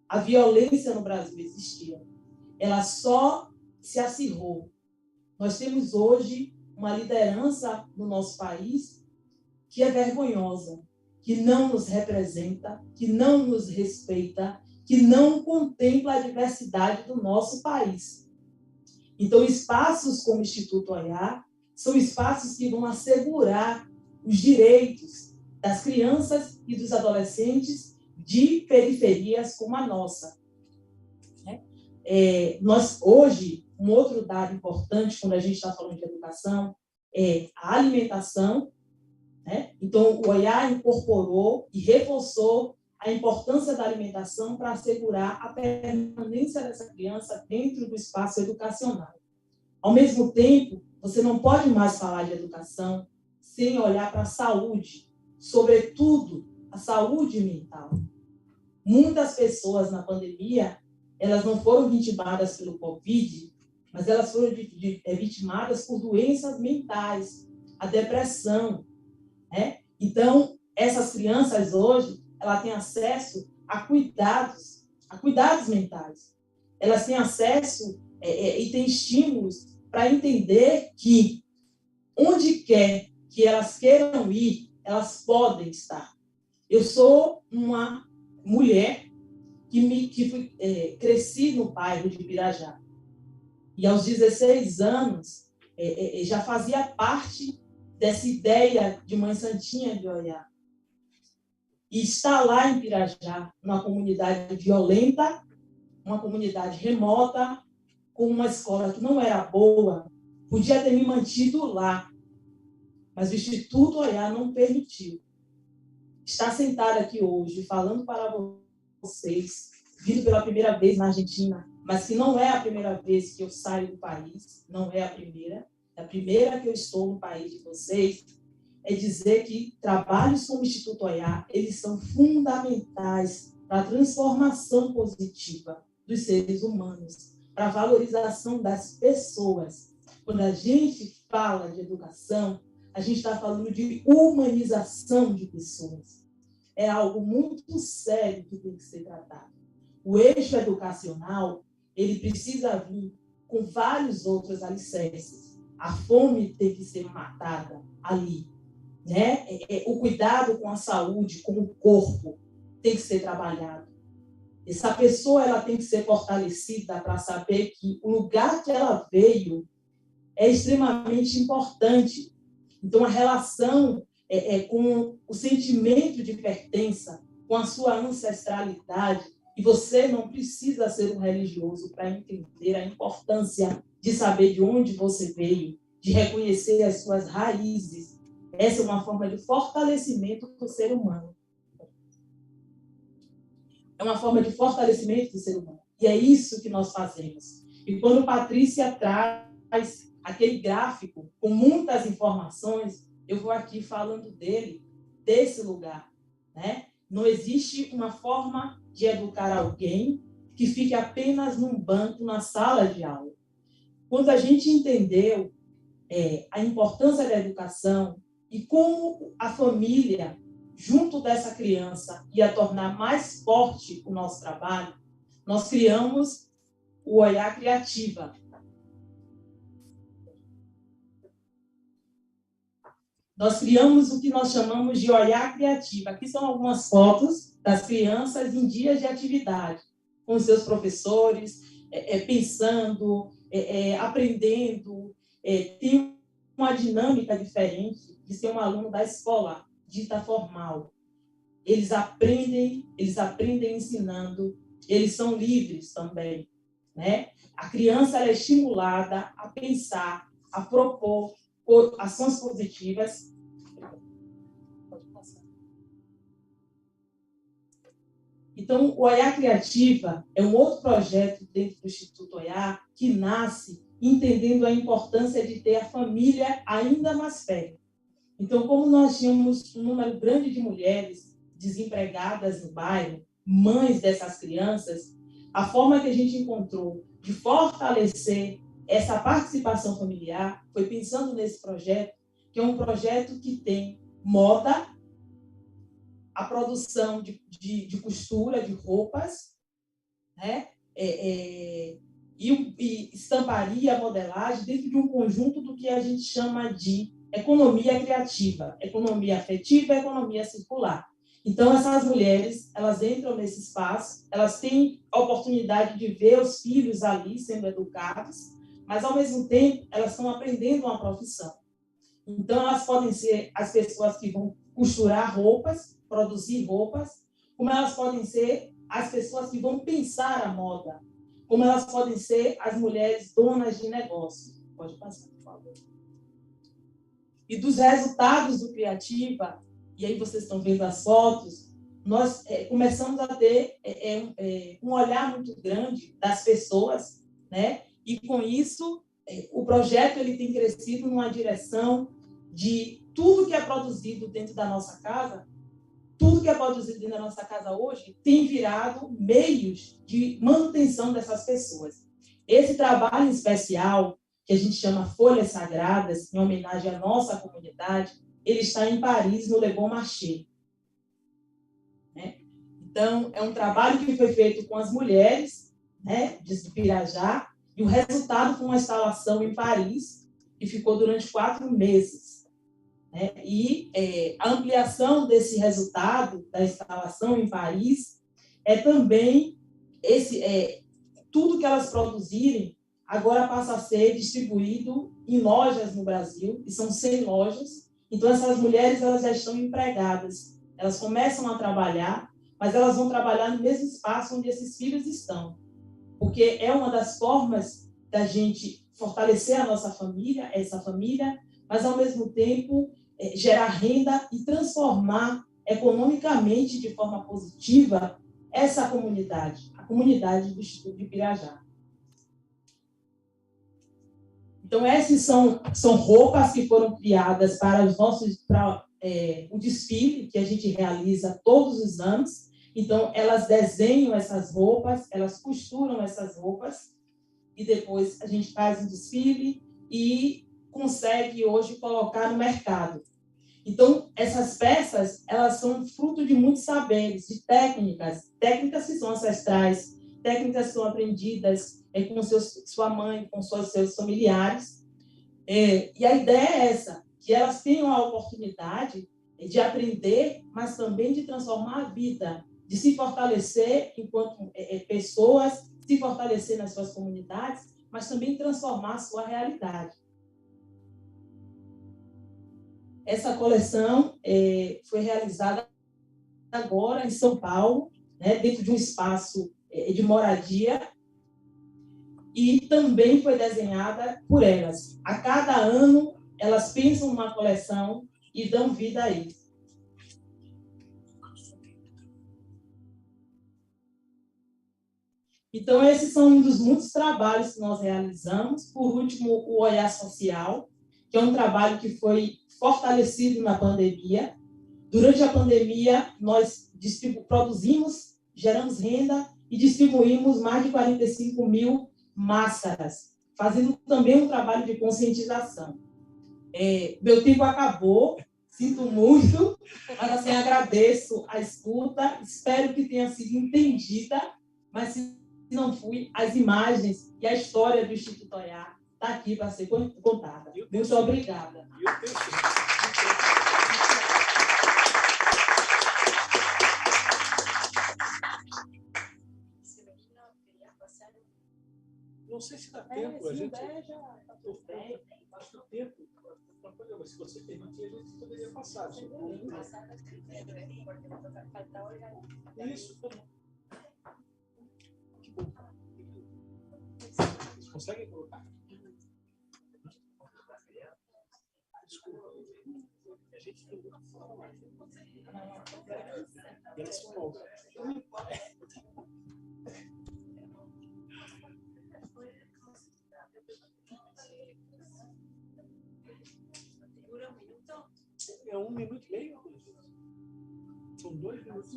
Speaker 10: A violência no Brasil existia. Ela só se acirrou. Nós temos hoje uma liderança no nosso país que é vergonhosa, que não nos representa, que não nos respeita, que não contempla a diversidade do nosso país. Então, espaços como o Instituto Oyá são espaços que vão assegurar os direitos das crianças e dos adolescentes de periferias como a nossa. Nós, hoje, um outro dado importante, quando a gente está falando de educação, é a alimentação. Então, o Oyá incorporou e reforçou a importância da alimentação para assegurar a permanência dessa criança dentro do espaço educacional. Ao mesmo tempo, você não pode mais falar de educação sem olhar para a saúde, sobretudo a saúde mental. Muitas pessoas na pandemia, elas não foram vitimadas pelo Covid, mas elas foram vitimadas por doenças mentais, a depressão. Então, essas crianças hoje, elas têm acesso a cuidados mentais. Elas têm acesso e têm estímulos para entender que onde quer que elas queiram ir, elas podem estar. Eu sou uma mulher que cresci no bairro de Pirajá. E aos 16 anos, já fazia parte dessa ideia de Mãe Santinha de Oyá. E estar lá em Pirajá, uma comunidade violenta, uma comunidade remota, com uma escola que não era boa, podia ter me mantido lá. Mas o Instituto Oyá não permitiu. Estar sentada aqui hoje, falando para vocês, vindo pela primeira vez na Argentina, mas que não é a primeira vez que eu saio do país, não é a primeira que eu estou no país de vocês, é dizer que trabalhos como o Instituto Oyá, eles são fundamentais para a transformação positiva dos seres humanos, para a valorização das pessoas. Quando a gente fala de educação, a gente está falando de humanização de pessoas. É algo muito sério que tem que ser tratado. O eixo educacional, ele precisa vir com vários outros alicerces. A fome tem que ser matada ali, o cuidado com a saúde, com o corpo, tem que ser trabalhado. Essa pessoa, ela tem que ser fortalecida para saber que o lugar que ela veio é extremamente importante. Então, a relação com o sentimento de pertença, com a sua ancestralidade, e você não precisa ser um religioso para entender a importância de saber de onde você veio, de reconhecer as suas raízes. Essa é uma forma de fortalecimento do ser humano. É uma forma de fortalecimento do ser humano. E é isso que nós fazemos. E quando Patrícia traz aquele gráfico com muitas informações, eu vou aqui falando dele, desse lugar. Não existe uma forma de educar alguém que fique apenas num banco, na sala de aula. Quando a gente entendeu a importância da educação e como a família, junto dessa criança, ia tornar mais forte o nosso trabalho, nós criamos o Oyá Criativa. Nós criamos o que nós chamamos de Oyá Criativa. Aqui são algumas fotos das crianças em dias de atividade, com seus professores, pensando, aprendendo. Tem uma dinâmica diferente de ser um aluno da escola dita formal. Eles aprendem ensinando, eles são livres também. A criança ela é estimulada a pensar, a propor ações positivas. Então, o Olhar Criativa é um outro projeto dentro do Instituto Olhar que nasce entendendo a importância de ter a família ainda mais perto. Então, como nós tínhamos um número grande de mulheres desempregadas no bairro, mães dessas crianças, a forma que a gente encontrou de fortalecer essa participação familiar foi pensando nesse projeto, que é um projeto que tem moda, a produção de costura de roupas, né? E estamparia, modelagem, dentro de um conjunto do que a gente chama de economia criativa, economia afetiva e economia circular. Então, essas mulheres, elas entram nesse espaço, elas têm a oportunidade de ver os filhos ali sendo educados, mas, ao mesmo tempo, elas estão aprendendo uma profissão. Então, elas podem ser as pessoas que vão costurar roupas, produzir roupas, como elas podem ser as pessoas que vão pensar a moda, como elas podem ser as mulheres donas de negócio. Pode passar, por favor. E dos resultados do Criativa, e aí vocês estão vendo as fotos, nós começamos a ter um olhar muito grande das pessoas, né? E com isso, o projeto ele tem crescido numa direção de tudo que é produzido dentro da nossa casa, tudo que é produzido dentro da nossa casa hoje tem virado meios de manutenção dessas pessoas. Esse trabalho especial, que a gente chama Folhas Sagradas, em homenagem à nossa comunidade, ele está em Paris, no Le Bon Marché. Né? Então, é um trabalho que foi feito com as mulheres, né, de Pirajá, e o resultado foi uma instalação em Paris, que ficou durante 4 meses. Né? E a ampliação desse resultado da instalação em Paris é também tudo que elas produzirem agora passa a ser distribuído em lojas no Brasil, e são 100 lojas. Então, essas mulheres elas já estão empregadas, elas começam a trabalhar, mas elas vão trabalhar no mesmo espaço onde esses filhos estão, porque é uma das formas da gente fortalecer a nossa família, essa família, mas, ao mesmo tempo, gerar renda e transformar economicamente de forma positiva essa comunidade, a comunidade do Instituto de Pirajá. Então, essas são roupas que foram criadas para o desfile que a gente realiza todos os anos. Então, elas desenham essas roupas, elas costuram essas roupas, e depois a gente faz um desfile e consegue hoje colocar no mercado. Então, essas peças, elas são fruto de muitos saberes, de técnicas que são ancestrais, técnicas que são aprendidas com sua mãe, com seus familiares. E a ideia é essa, que elas tenham a oportunidade de aprender, mas também de transformar a vida, de se fortalecer enquanto pessoas, se fortalecer nas suas comunidades, mas também transformar a sua realidade. Essa coleção foi realizada agora em São Paulo, né, dentro de um espaço de moradia, e também foi desenhada por elas. A cada ano, elas pensam numa coleção e dão vida a isso. Então, esses são um dos muitos trabalhos que nós realizamos. Por último, o Olhar Social, que é um trabalho que foi fortalecido na pandemia. Durante a pandemia, nós produzimos, geramos renda e distribuímos mais de 45 mil máscaras, fazendo também um trabalho de conscientização. Meu tempo acabou, sinto muito, mas assim, agradeço a escuta, espero que tenha sido entendida, mas se não fui, as imagens e a história do Instituto Olhar está aqui para ser contada. Muito obrigada.
Speaker 9: Não sei se dá tempo, a gente... Acho que o tempo... Mas se você permitir, a gente poderia passar. Isso, tá bom. Que bom. Vocês conseguem colocar? Desculpa. É 1 minuto e meio? São 2 minutos.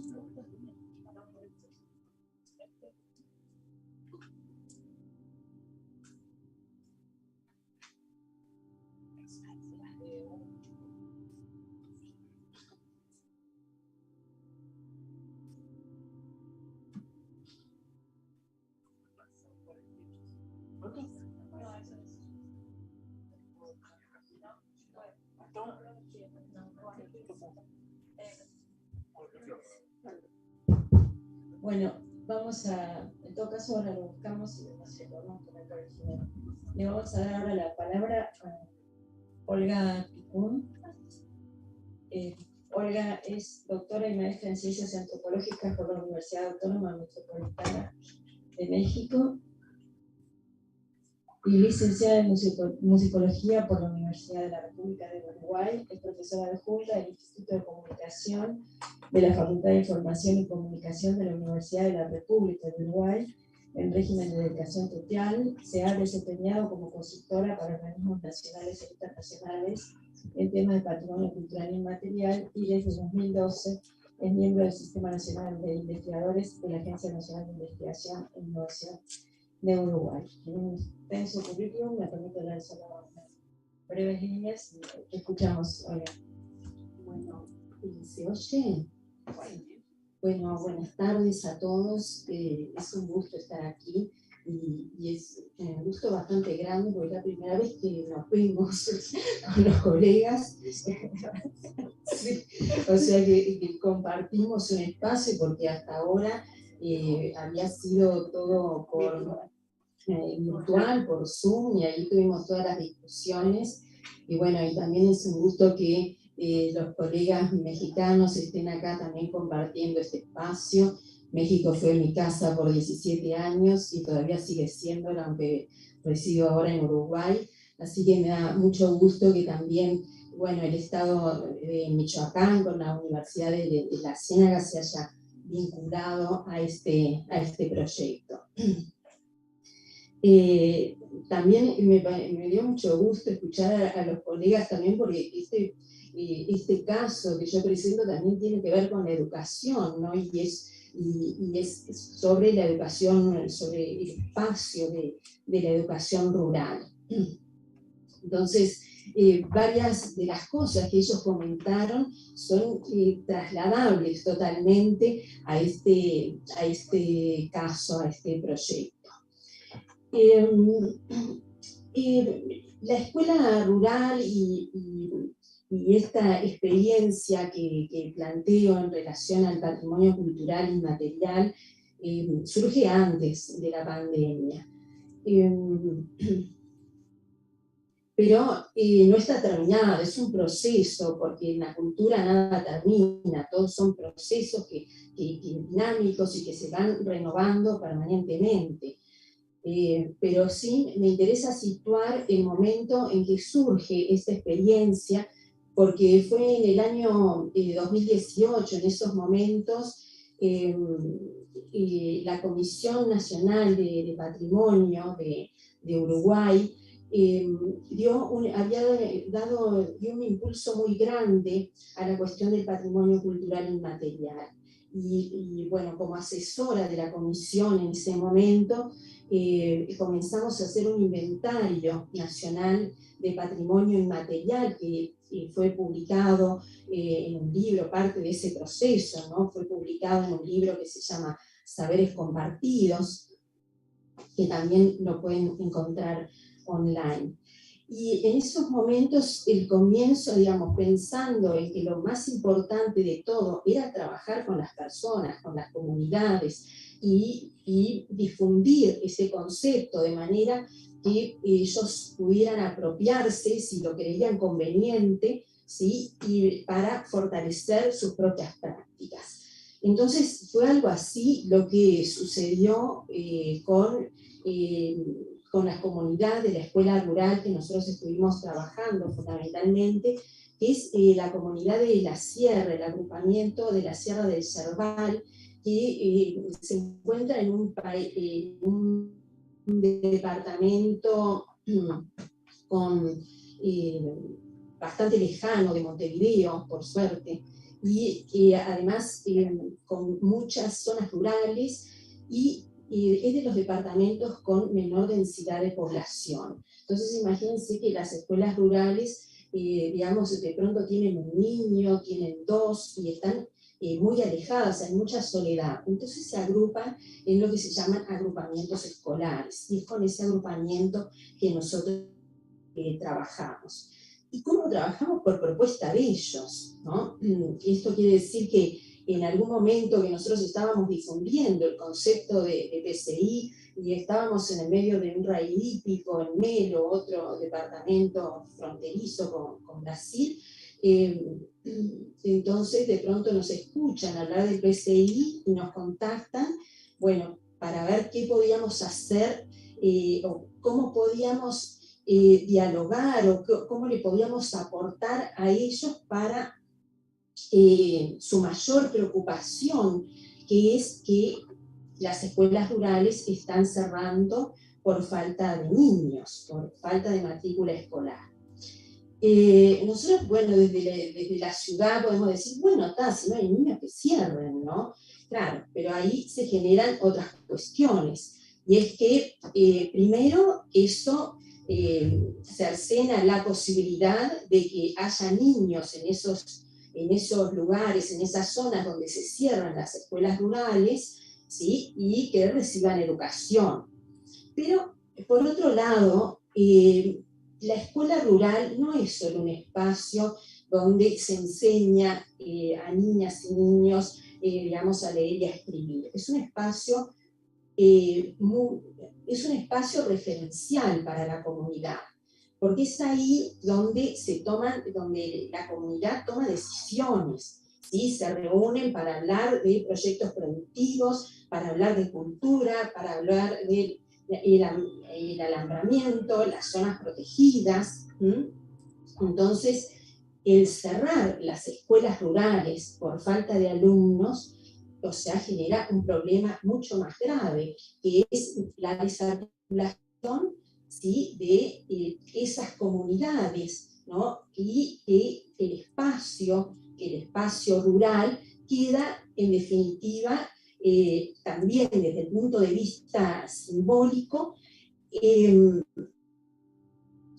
Speaker 1: Bueno, vamos a, en todo caso ahora lo buscamos y lo podemos poner por el final. Le vamos a dar ahora la palabra a Olga Picún. Olga es doctora y maestra en Ciencias Antropológicas por la Universidad Autónoma Metropolitana de México y licenciada en Musicología por la Universidad de la República de Uruguay. Es profesora adjunta del Instituto de Comunicación de la Facultad de Información y Comunicación de la Universidad de la República de Uruguay en régimen de dedicación total. Se ha desempeñado como consultora para organismos nacionales e internacionales en temas de patrimonio cultural inmaterial y desde 2012 es miembro del Sistema Nacional de Investigadores de la Agencia Nacional de Investigación e Innovación de Uruguay. En un extenso currículum, me permito dar solo unas breves líneas y escuchamos.
Speaker 11: Bueno, ¿se oye? Bueno, buenas tardes a todos. Es un gusto estar aquí y es un gusto bastante grande porque es la primera vez que nos vemos con los colegas. Sí, o sea que compartimos un espacio porque hasta ahora había sido todo por virtual, por Zoom, y ahí tuvimos todas las discusiones. Y bueno, y también es un gusto que los colegas mexicanos estén acá también compartiendo este espacio. México fue mi casa por 17 años y todavía sigue siéndolo, aunque resido ahora en Uruguay. Así que me da mucho gusto que también, bueno, el estado de Michoacán con la Universidad de La Ciénaga se haya vinculado a este proyecto. También me dio mucho gusto escuchar a los colegas también porque este caso que yo presento también tiene que ver con la educación, ¿no? Y es sobre la educación, sobre el espacio de la educación rural. Entonces, varias de las cosas que ellos comentaron son trasladables totalmente a este caso, a este proyecto. La escuela rural y esta experiencia que planteo en relación al patrimonio cultural inmaterial surge antes de la pandemia. Pero no está terminada, es un proceso, porque en la cultura nada termina, todos son procesos dinámicos y que se van renovando permanentemente. Pero sí me interesa situar el momento en que surge esta experiencia, porque fue en el año 2018, en esos momentos, la Comisión Nacional de Patrimonio de Uruguay dio un impulso muy grande a la cuestión del patrimonio cultural inmaterial. Y bueno, como asesora de la comisión en ese momento, comenzamos a hacer un inventario nacional de patrimonio inmaterial que fue publicado en un libro, parte de ese proceso, ¿no? Fue publicado en un libro que se llama Saberes Compartidos, que también lo pueden encontrar online. Y en esos momentos, el comienzo, digamos, pensando en que lo más importante de todo era trabajar con las personas, con las comunidades y difundir ese concepto de manera que ellos pudieran apropiarse, si lo creían conveniente, ¿sí? Y para fortalecer sus propias prácticas. Entonces fue algo así lo que sucedió con las comunidades de la escuela rural que nosotros estuvimos trabajando fundamentalmente, que es la comunidad de La Sierra, el agrupamiento de la Sierra del Cerval, que se encuentra en un departamento bastante lejano de Montevideo, por suerte, y además con muchas zonas rurales, y es de los departamentos con menor densidad de población. Entonces imagínense que las escuelas rurales, digamos, de pronto tienen un niño, tienen dos, y están muy alejadas, hay mucha soledad. Entonces se agrupan en lo que se llaman agrupamientos escolares, y es con ese agrupamiento que nosotros trabajamos. ¿Y cómo trabajamos? Por propuesta de ellos, ¿no? Esto quiere decir que en algún momento que nosotros estábamos difundiendo el concepto de PCI y estábamos en el medio de un raíz hípico, en Melo, otro departamento fronterizo con Brasil, entonces de pronto nos escuchan hablar del PCI y nos contactan, bueno, para ver qué podíamos hacer o cómo podíamos dialogar o cómo le podíamos aportar a ellos para su mayor preocupación, que es que las escuelas rurales están cerrando por falta de niños, por falta de matrícula escolar. Nosotros, bueno, desde la ciudad podemos decir, bueno, si no hay niños que cierren, ¿no? Claro, pero ahí se generan otras cuestiones, y es que primero eso cercena la posibilidad de que haya niños en esos lugares, en esas zonas donde se cierran las escuelas rurales, ¿sí? Y que reciban educación. Pero, por otro lado, la escuela rural no es solo un espacio donde se enseña a niñas y niños, digamos, a leer y a escribir. Es un espacio referencial para la comunidad, porque es ahí donde donde la comunidad toma decisiones, ¿sí? Se reúnen para hablar de proyectos productivos, para hablar de cultura, para hablar del alambramiento, las zonas protegidas. Entonces, el cerrar las escuelas rurales por falta de alumnos, o sea, genera un problema mucho más grave, que es la desarticulación, ¿sí? De esas comunidades, ¿no? Y que el espacio rural queda, en definitiva, también desde el punto de vista simbólico,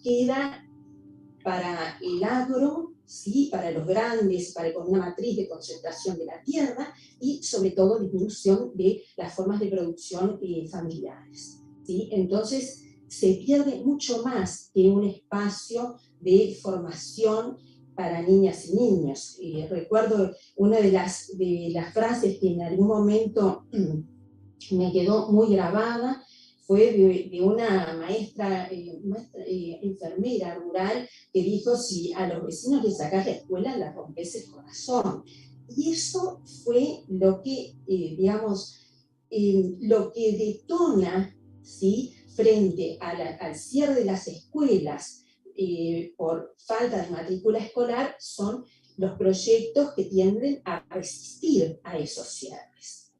Speaker 11: queda para el agro, ¿sí? Para los grandes, con una matriz de concentración de la tierra, y sobre todo disminución de las formas de producción familiares, ¿sí? Entonces se pierde mucho más que un espacio de formación para niñas y niños. Recuerdo una de las frases que en algún momento me quedó muy grabada, fue de una maestra enfermera rural que dijo: si a los vecinos les sacás la escuela, la rompes el corazón. Y eso fue lo que, lo que detona, ¿sí? Frente al cierre de las escuelas por falta de matrícula escolar, son los proyectos que tienden a resistir a esos cierres.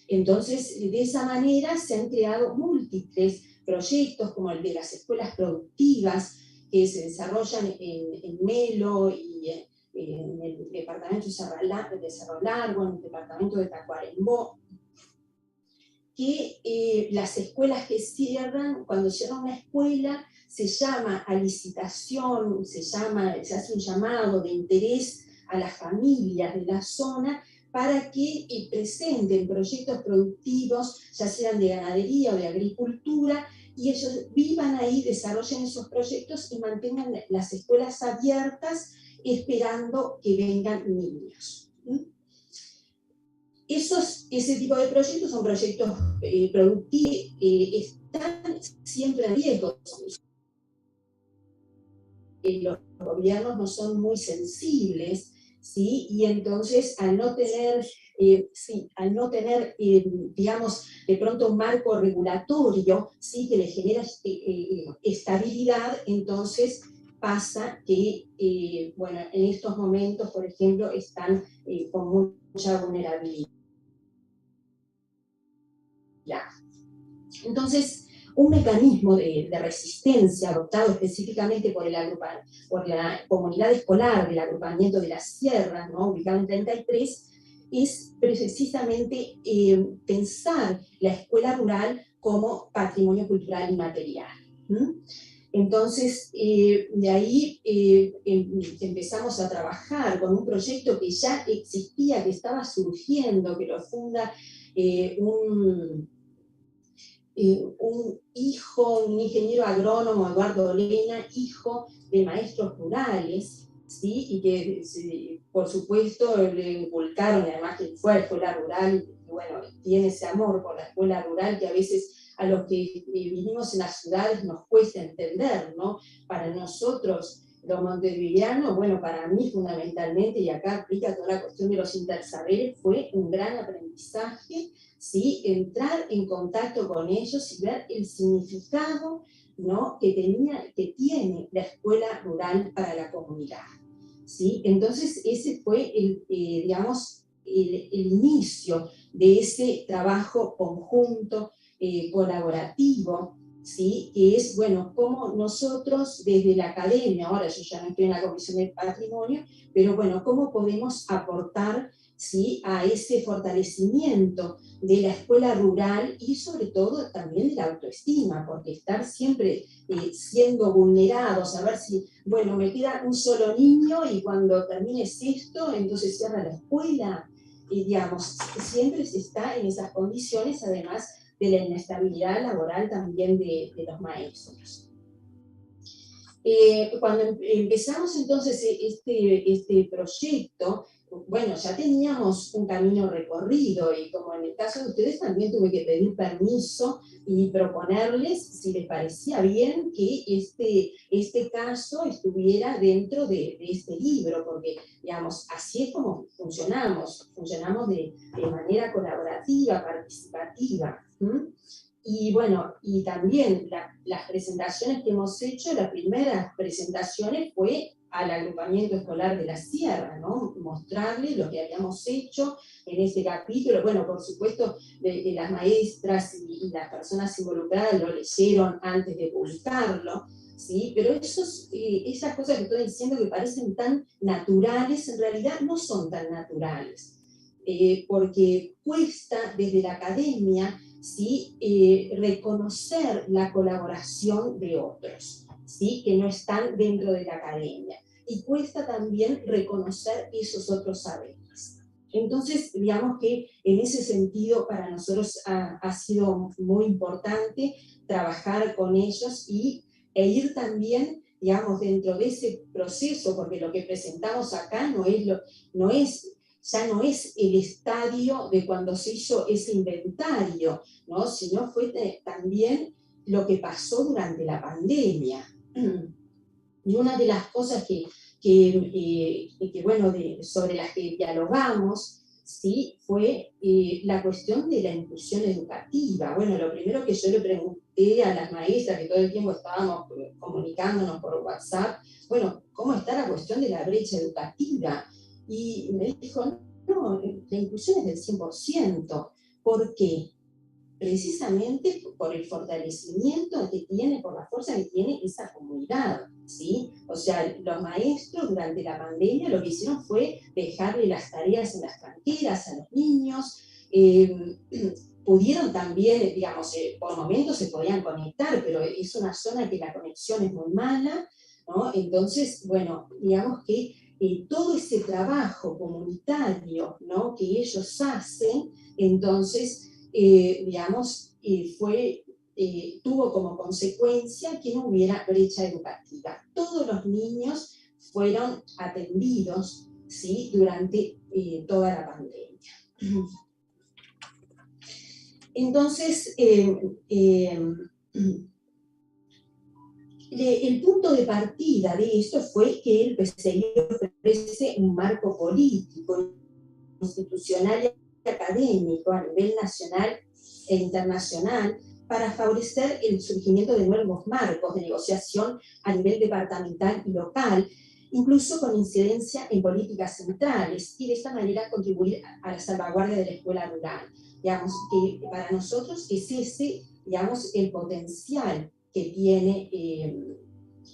Speaker 11: Entonces, de esa manera se han creado múltiples proyectos, como el de las escuelas productivas, que se desarrollan en Melo y en el departamento de Cerro Largo, en el departamento de Tacuarembó, que las escuelas que cierran, cuando cierra una escuela, se llama a licitación, se hace un llamado de interés a las familias de la zona para que presenten proyectos productivos, ya sean de ganadería o de agricultura, y ellos vivan ahí, desarrollen esos proyectos y mantengan las escuelas abiertas esperando que vengan niños. Ese tipo de proyectos son proyectos productivos, están siempre en riesgo. Los gobiernos no son muy sensibles, ¿sí? Y entonces al no tener digamos, de pronto un marco regulatorio, ¿sí? Que le genera estabilidad, entonces pasa que, bueno, en estos momentos, por ejemplo, están con mucha vulnerabilidad. Entonces, un mecanismo de resistencia adoptado específicamente por la comunidad escolar del agrupamiento de las sierras, ¿no?, ubicado en 33, es precisamente pensar la escuela rural como patrimonio cultural inmaterial. Entonces, de ahí empezamos a trabajar con un proyecto que ya existía, que estaba surgiendo, que lo funda un hijo, un ingeniero agrónomo, Eduardo Olena, hijo de maestros rurales, ¿sí? Y que, por supuesto, le inculcaron, además que fue a la escuela rural, y bueno, tiene ese amor por la escuela rural que a veces a los que vivimos en las ciudades nos cuesta entender, ¿no? Para nosotros, los montevideanos, bueno, para mí fundamentalmente, y acá aplica toda la cuestión de los intersaberes, fue un gran aprendizaje, ¿sí? Entrar en contacto con ellos y ver el significado, ¿no?, que tiene la escuela rural para la comunidad, ¿sí? Entonces ese fue digamos, el inicio de ese trabajo conjunto, colaborativo, ¿sí? Que es, bueno, cómo nosotros desde la academia, ahora yo ya no estoy en la Comisión de Patrimonio, pero bueno, cómo podemos aportar, ¿sí?, a ese fortalecimiento de la escuela rural y sobre todo también de la autoestima, porque estar siempre siendo vulnerados, a ver si, bueno, me queda un solo niño y cuando termine esto, entonces cierra la escuela, y digamos, siempre se está en esas condiciones, además de la inestabilidad laboral también de los maestros. Cuando empezamos entonces este proyecto, bueno, ya teníamos un camino recorrido y como en el caso de ustedes también tuve que pedir permiso y proponerles si les parecía bien que este caso estuviera dentro de este libro, porque, digamos, así es como funcionamos de manera colaborativa, participativa. Y bueno, y también las presentaciones que hemos hecho, las primeras presentaciones fue al agrupamiento escolar de la Sierra, ¿no? Mostrarles lo que habíamos hecho en este capítulo. Bueno, por supuesto, de las maestras y las personas involucradas lo leyeron antes de publicarlo, ¿sí? Pero esas cosas que estoy diciendo que parecen tan naturales, en realidad no son tan naturales, porque cuesta desde la academia, ¿sí?, reconocer la colaboración de otros, ¿sí?, que no están dentro de la academia. Y cuesta también reconocer esos otros saberes. Entonces, digamos que en ese sentido para nosotros ha sido muy importante trabajar con ellos e ir también, digamos, dentro de ese proceso, porque lo que presentamos acá ya no es el estadio de cuando se hizo ese inventario, ¿no?, sino fue también lo que pasó durante la pandemia. Y una de las cosas bueno, sobre las que dialogamos, ¿sí?, fue la cuestión de la inclusión educativa. Bueno, lo primero que yo le pregunté a las maestras, que todo el tiempo estábamos comunicándonos por WhatsApp, bueno, ¿cómo está la cuestión de la brecha educativa? Y me dijo, no, la inclusión es del 100%. ¿Por qué? Precisamente por el fortalecimiento que tiene, por la fuerza que tiene esa comunidad, ¿sí? O sea, los maestros durante la pandemia lo que hicieron fue dejarle las tareas en las canteras a los niños, pudieron también, digamos, por momentos se podían conectar, pero es una zona que la conexión es muy mala, ¿no? Entonces, bueno, digamos que todo ese trabajo comunitario, ¿no?, que ellos hacen, entonces, digamos, tuvo como consecuencia que no hubiera brecha educativa. Todos los niños fueron atendidos, ¿sí?, durante toda la pandemia. Entonces, el punto de partida de esto fue que el PCI ofrece un marco político, institucional y académico a nivel nacional e internacional para favorecer el surgimiento de nuevos marcos de negociación a nivel departamental y local, incluso con incidencia en políticas centrales, y de esta manera contribuir a la salvaguardia de la escuela rural. Digamos que para nosotros es ese, digamos, el potencial que tiene,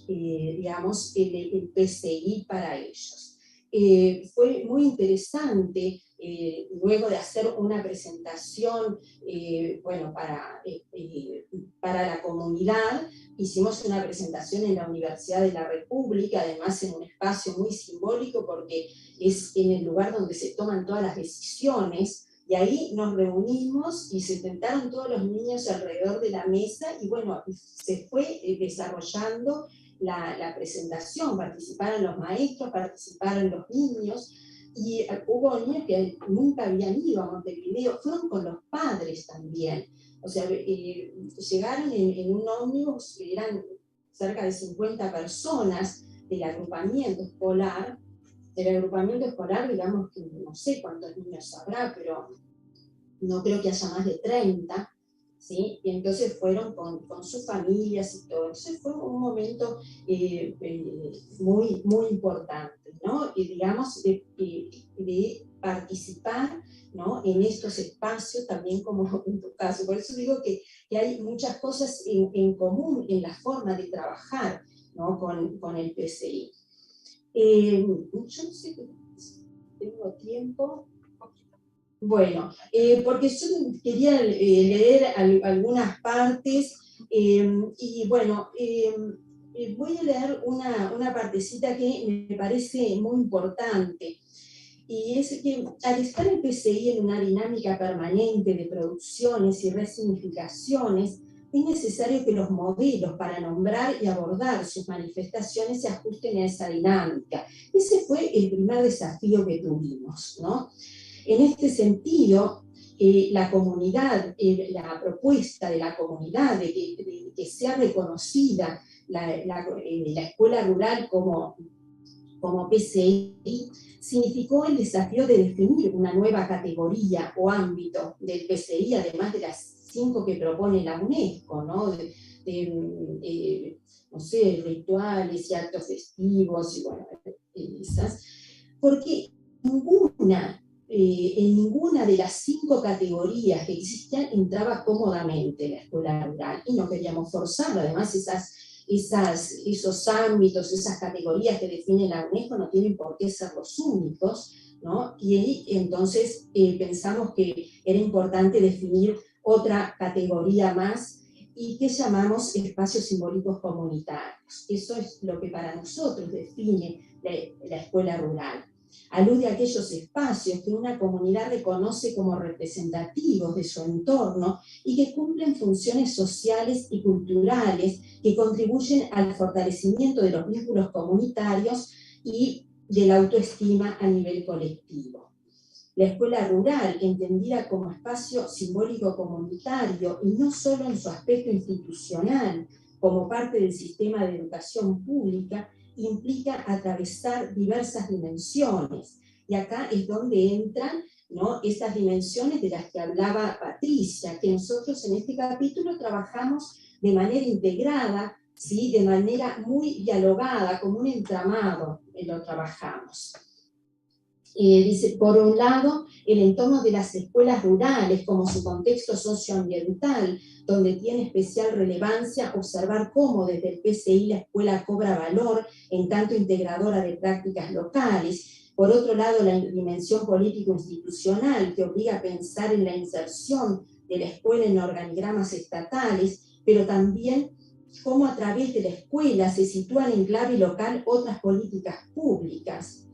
Speaker 11: digamos, el PCI para ellos. Fue muy interesante, luego de hacer una presentación, bueno, para la comunidad, hicimos una presentación en la Universidad de la República, además en un espacio muy simbólico porque es en el lugar donde se toman todas las decisiones, y ahí nos reunimos y se sentaron todos los niños alrededor de la mesa, y bueno, se fue desarrollando la presentación, participaron los maestros, participaron los niños, y hubo niños que nunca habían ido a Montevideo, fueron con los padres también. O sea, llegaron en un ómnibus, que eran cerca de 50 personas del agrupamiento escolar. El agrupamiento escolar, digamos que no sé cuántos niños habrá, pero no creo que haya más de 30, ¿sí? Y entonces fueron con sus familias y todo. Entonces fue un momento muy, muy importante, ¿no? Y digamos, de participar, ¿no?, en estos espacios también, como en tu caso. Por eso digo que hay muchas cosas en común en la forma de trabajar, ¿no?, con el PCI. Yo no sé si tengo tiempo. Bueno, porque yo quería leer algunas partes, y bueno, voy a leer una partecita que me parece muy importante. Y es que al estar el PCI en una dinámica permanente de producciones y resignificaciones, es necesario que los modelos para nombrar y abordar sus manifestaciones se ajusten a esa dinámica. Ese fue el primer desafío que tuvimos, ¿no? En este sentido, la comunidad, la propuesta de la comunidad de que sea reconocida la escuela rural como PCI, significó el desafío de definir una nueva categoría o ámbito del PCI, además de las 5 que propone la UNESCO, ¿no? No sé, rituales y actos festivos, y bueno, esas, porque en ninguna de las 5 categorías que existían entraba cómodamente la escuela rural, y no queríamos forzarlo. Además, esos ámbitos, esas categorías que define la UNESCO no tienen por qué ser los únicos, ¿no? Y entonces pensamos que era importante definir otra categoría más, y que llamamos espacios simbólicos comunitarios. Eso es lo que para nosotros define la escuela rural. Alude a aquellos espacios que una comunidad reconoce como representativos de su entorno y que cumplen funciones sociales y culturales que contribuyen al fortalecimiento de los vínculos comunitarios y de la autoestima a nivel colectivo. La escuela rural, entendida como espacio simbólico comunitario y no solo en su aspecto institucional, como parte del sistema de educación pública, implica atravesar diversas dimensiones. Y acá es donde entran, ¿no?, estas dimensiones de las que hablaba Patricia, que nosotros en este capítulo trabajamos de manera integrada, ¿sí?, de manera muy dialogada, como un entramado, lo trabajamos. Dice, por un lado, el entorno de las escuelas rurales como su contexto socioambiental, donde tiene especial relevancia observar cómo desde el PCI la escuela cobra valor en tanto integradora de prácticas locales. Por otro lado, la dimensión político-institucional, que obliga a pensar en la inserción de la escuela en organigramas estatales, pero también cómo a través de la escuela se sitúan en clave local otras políticas públicas.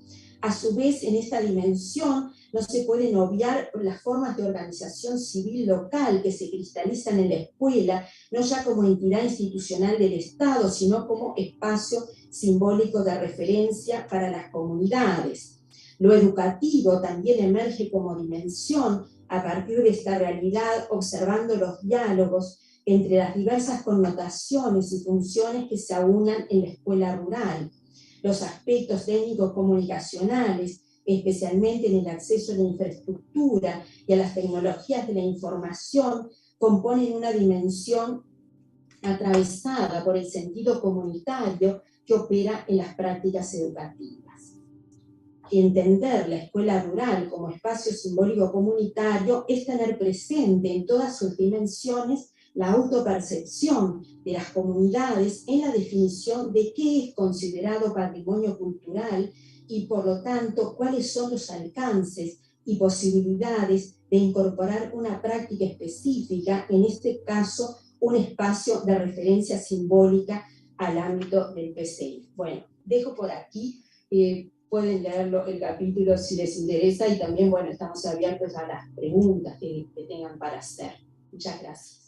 Speaker 11: A su vez, en esta dimensión no se pueden obviar las formas de organización civil local que se cristalizan en la escuela, no ya como entidad institucional del Estado, sino como espacio simbólico de referencia para las comunidades. Lo educativo también emerge como dimensión a partir de esta realidad, observando los diálogos entre las diversas connotaciones y funciones que se aunan en la escuela rural. Los aspectos técnicos comunicacionales, especialmente en el acceso a la infraestructura y a las tecnologías de la información, componen una dimensión atravesada por el sentido comunitario que opera en las prácticas educativas. Entender la escuela rural como espacio simbólico comunitario es tener presente en todas sus dimensiones la autopercepción de las comunidades en la definición de qué es considerado patrimonio cultural y, por lo tanto, cuáles son los alcances y posibilidades de incorporar una práctica específica, en este caso, un espacio de referencia simbólica al ámbito del PCI. Bueno, dejo por aquí, pueden leerlo el capítulo si les interesa, y también, bueno, estamos abiertos a las preguntas que tengan para hacer. Muchas gracias.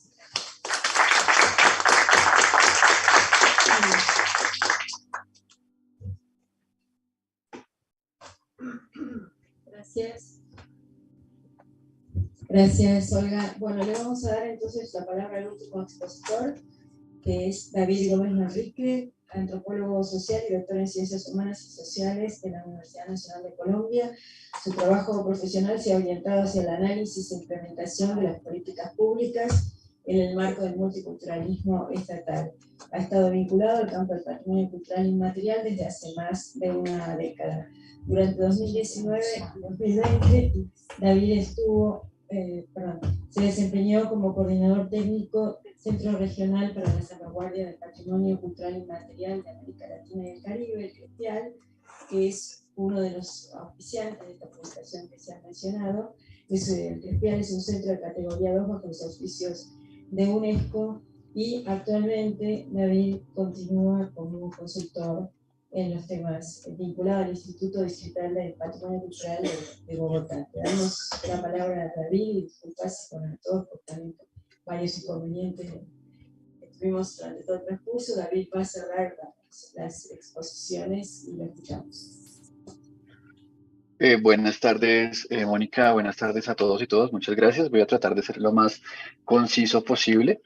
Speaker 1: Gracias. Gracias, Olga. Bueno, le vamos a dar entonces la palabra al último expositor, que es David Gómez Manrique, antropólogo social y doctor en Ciencias Humanas y Sociales de la Universidad Nacional de Colombia. Su trabajo profesional se ha orientado hacia el análisis e implementación de las políticas públicas en el marco del multiculturalismo estatal. Ha estado vinculado al campo del patrimonio cultural inmaterial desde hace más de una década. Durante 2019 y 2020, David se desempeñó como coordinador técnico del Centro Regional para la Salvaguardia del Patrimonio Cultural Inmaterial de América Latina y el Caribe, el CREPIAL, que es uno de los auspiciantes de esta publicación que se ha mencionado. El CREPIAL es un centro de categoría 2 bajo los auspicios de UNESCO, y actualmente David continúa como consultor en los temas vinculados al Instituto Distrital del Patrimonio Cultural de Bogotá. Le damos la palabra a David y disculpas con todos por también varios inconvenientes que tuvimos durante todo el transcurso. David va a cerrar las exposiciones y lo escuchamos.
Speaker 7: Buenas tardes, Mónica, buenas tardes a todos y todas, muchas gracias. Voy a tratar de ser lo más conciso posible.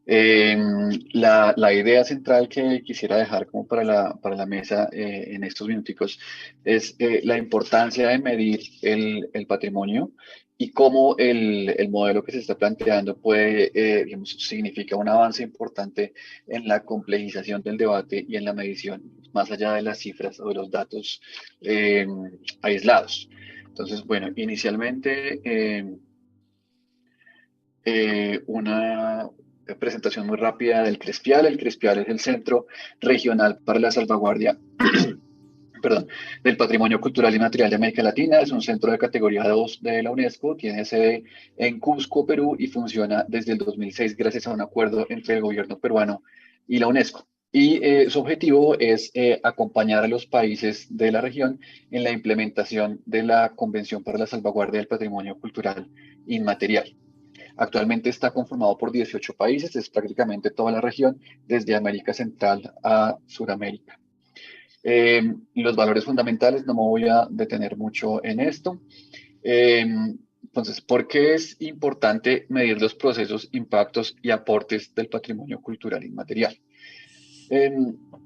Speaker 7: La idea central que quisiera dejar como para la mesa en estos minuticos es la importancia de medir el patrimonio y cómo el modelo que se está planteando puede, digamos, significa un avance importante en la complejización del debate y en la medición, más allá de las cifras o de los datos aislados. Entonces, bueno, inicialmente una presentación muy rápida del CRESPIAL. El CRESPIAL es el Centro Regional para la Salvaguardia del Patrimonio Cultural y Material de América Latina. Es un centro de categoría 2 de la UNESCO, tiene sede en Cusco, Perú, y funciona desde el 2006 gracias a un acuerdo entre el gobierno peruano y la UNESCO. Y su objetivo es acompañar a los países de la región en la implementación de la Convención para la Salvaguardia del Patrimonio Cultural Inmaterial. Actualmente está conformado por 18 países, es prácticamente toda la región, desde América Central a Sudamérica. Los valores fundamentales, no me voy a detener mucho en esto. Entonces, ¿por qué es importante medir los procesos, impactos y aportes del patrimonio cultural inmaterial?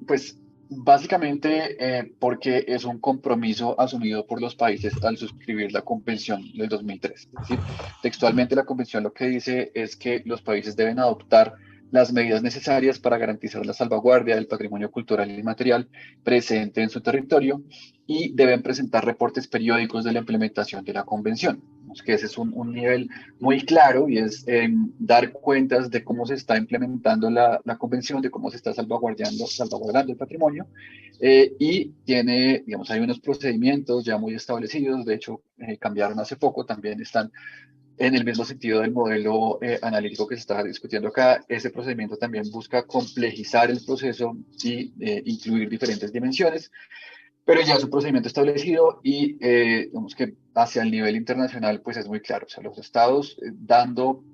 Speaker 7: Pues básicamente porque es un compromiso asumido por los países al suscribir la Convención del 2003. Es decir, textualmente la Convención lo que dice es que los países deben adoptar las medidas necesarias para garantizar la salvaguardia del patrimonio cultural y material presente en su territorio y deben presentar reportes periódicos de la implementación de la Convención. Que ese es un nivel muy claro y es dar cuentas de cómo se está implementando la Convención, de cómo se está salvaguardando el patrimonio y tiene, digamos, hay unos procedimientos ya muy establecidos, de hecho cambiaron hace poco, también están en el mismo sentido del modelo analítico que se está discutiendo acá. Ese procedimiento también busca complejizar el proceso y incluir diferentes dimensiones, pero ya es un procedimiento establecido y digamos que hacia el nivel internacional pues es muy claro, o sea, los estados dando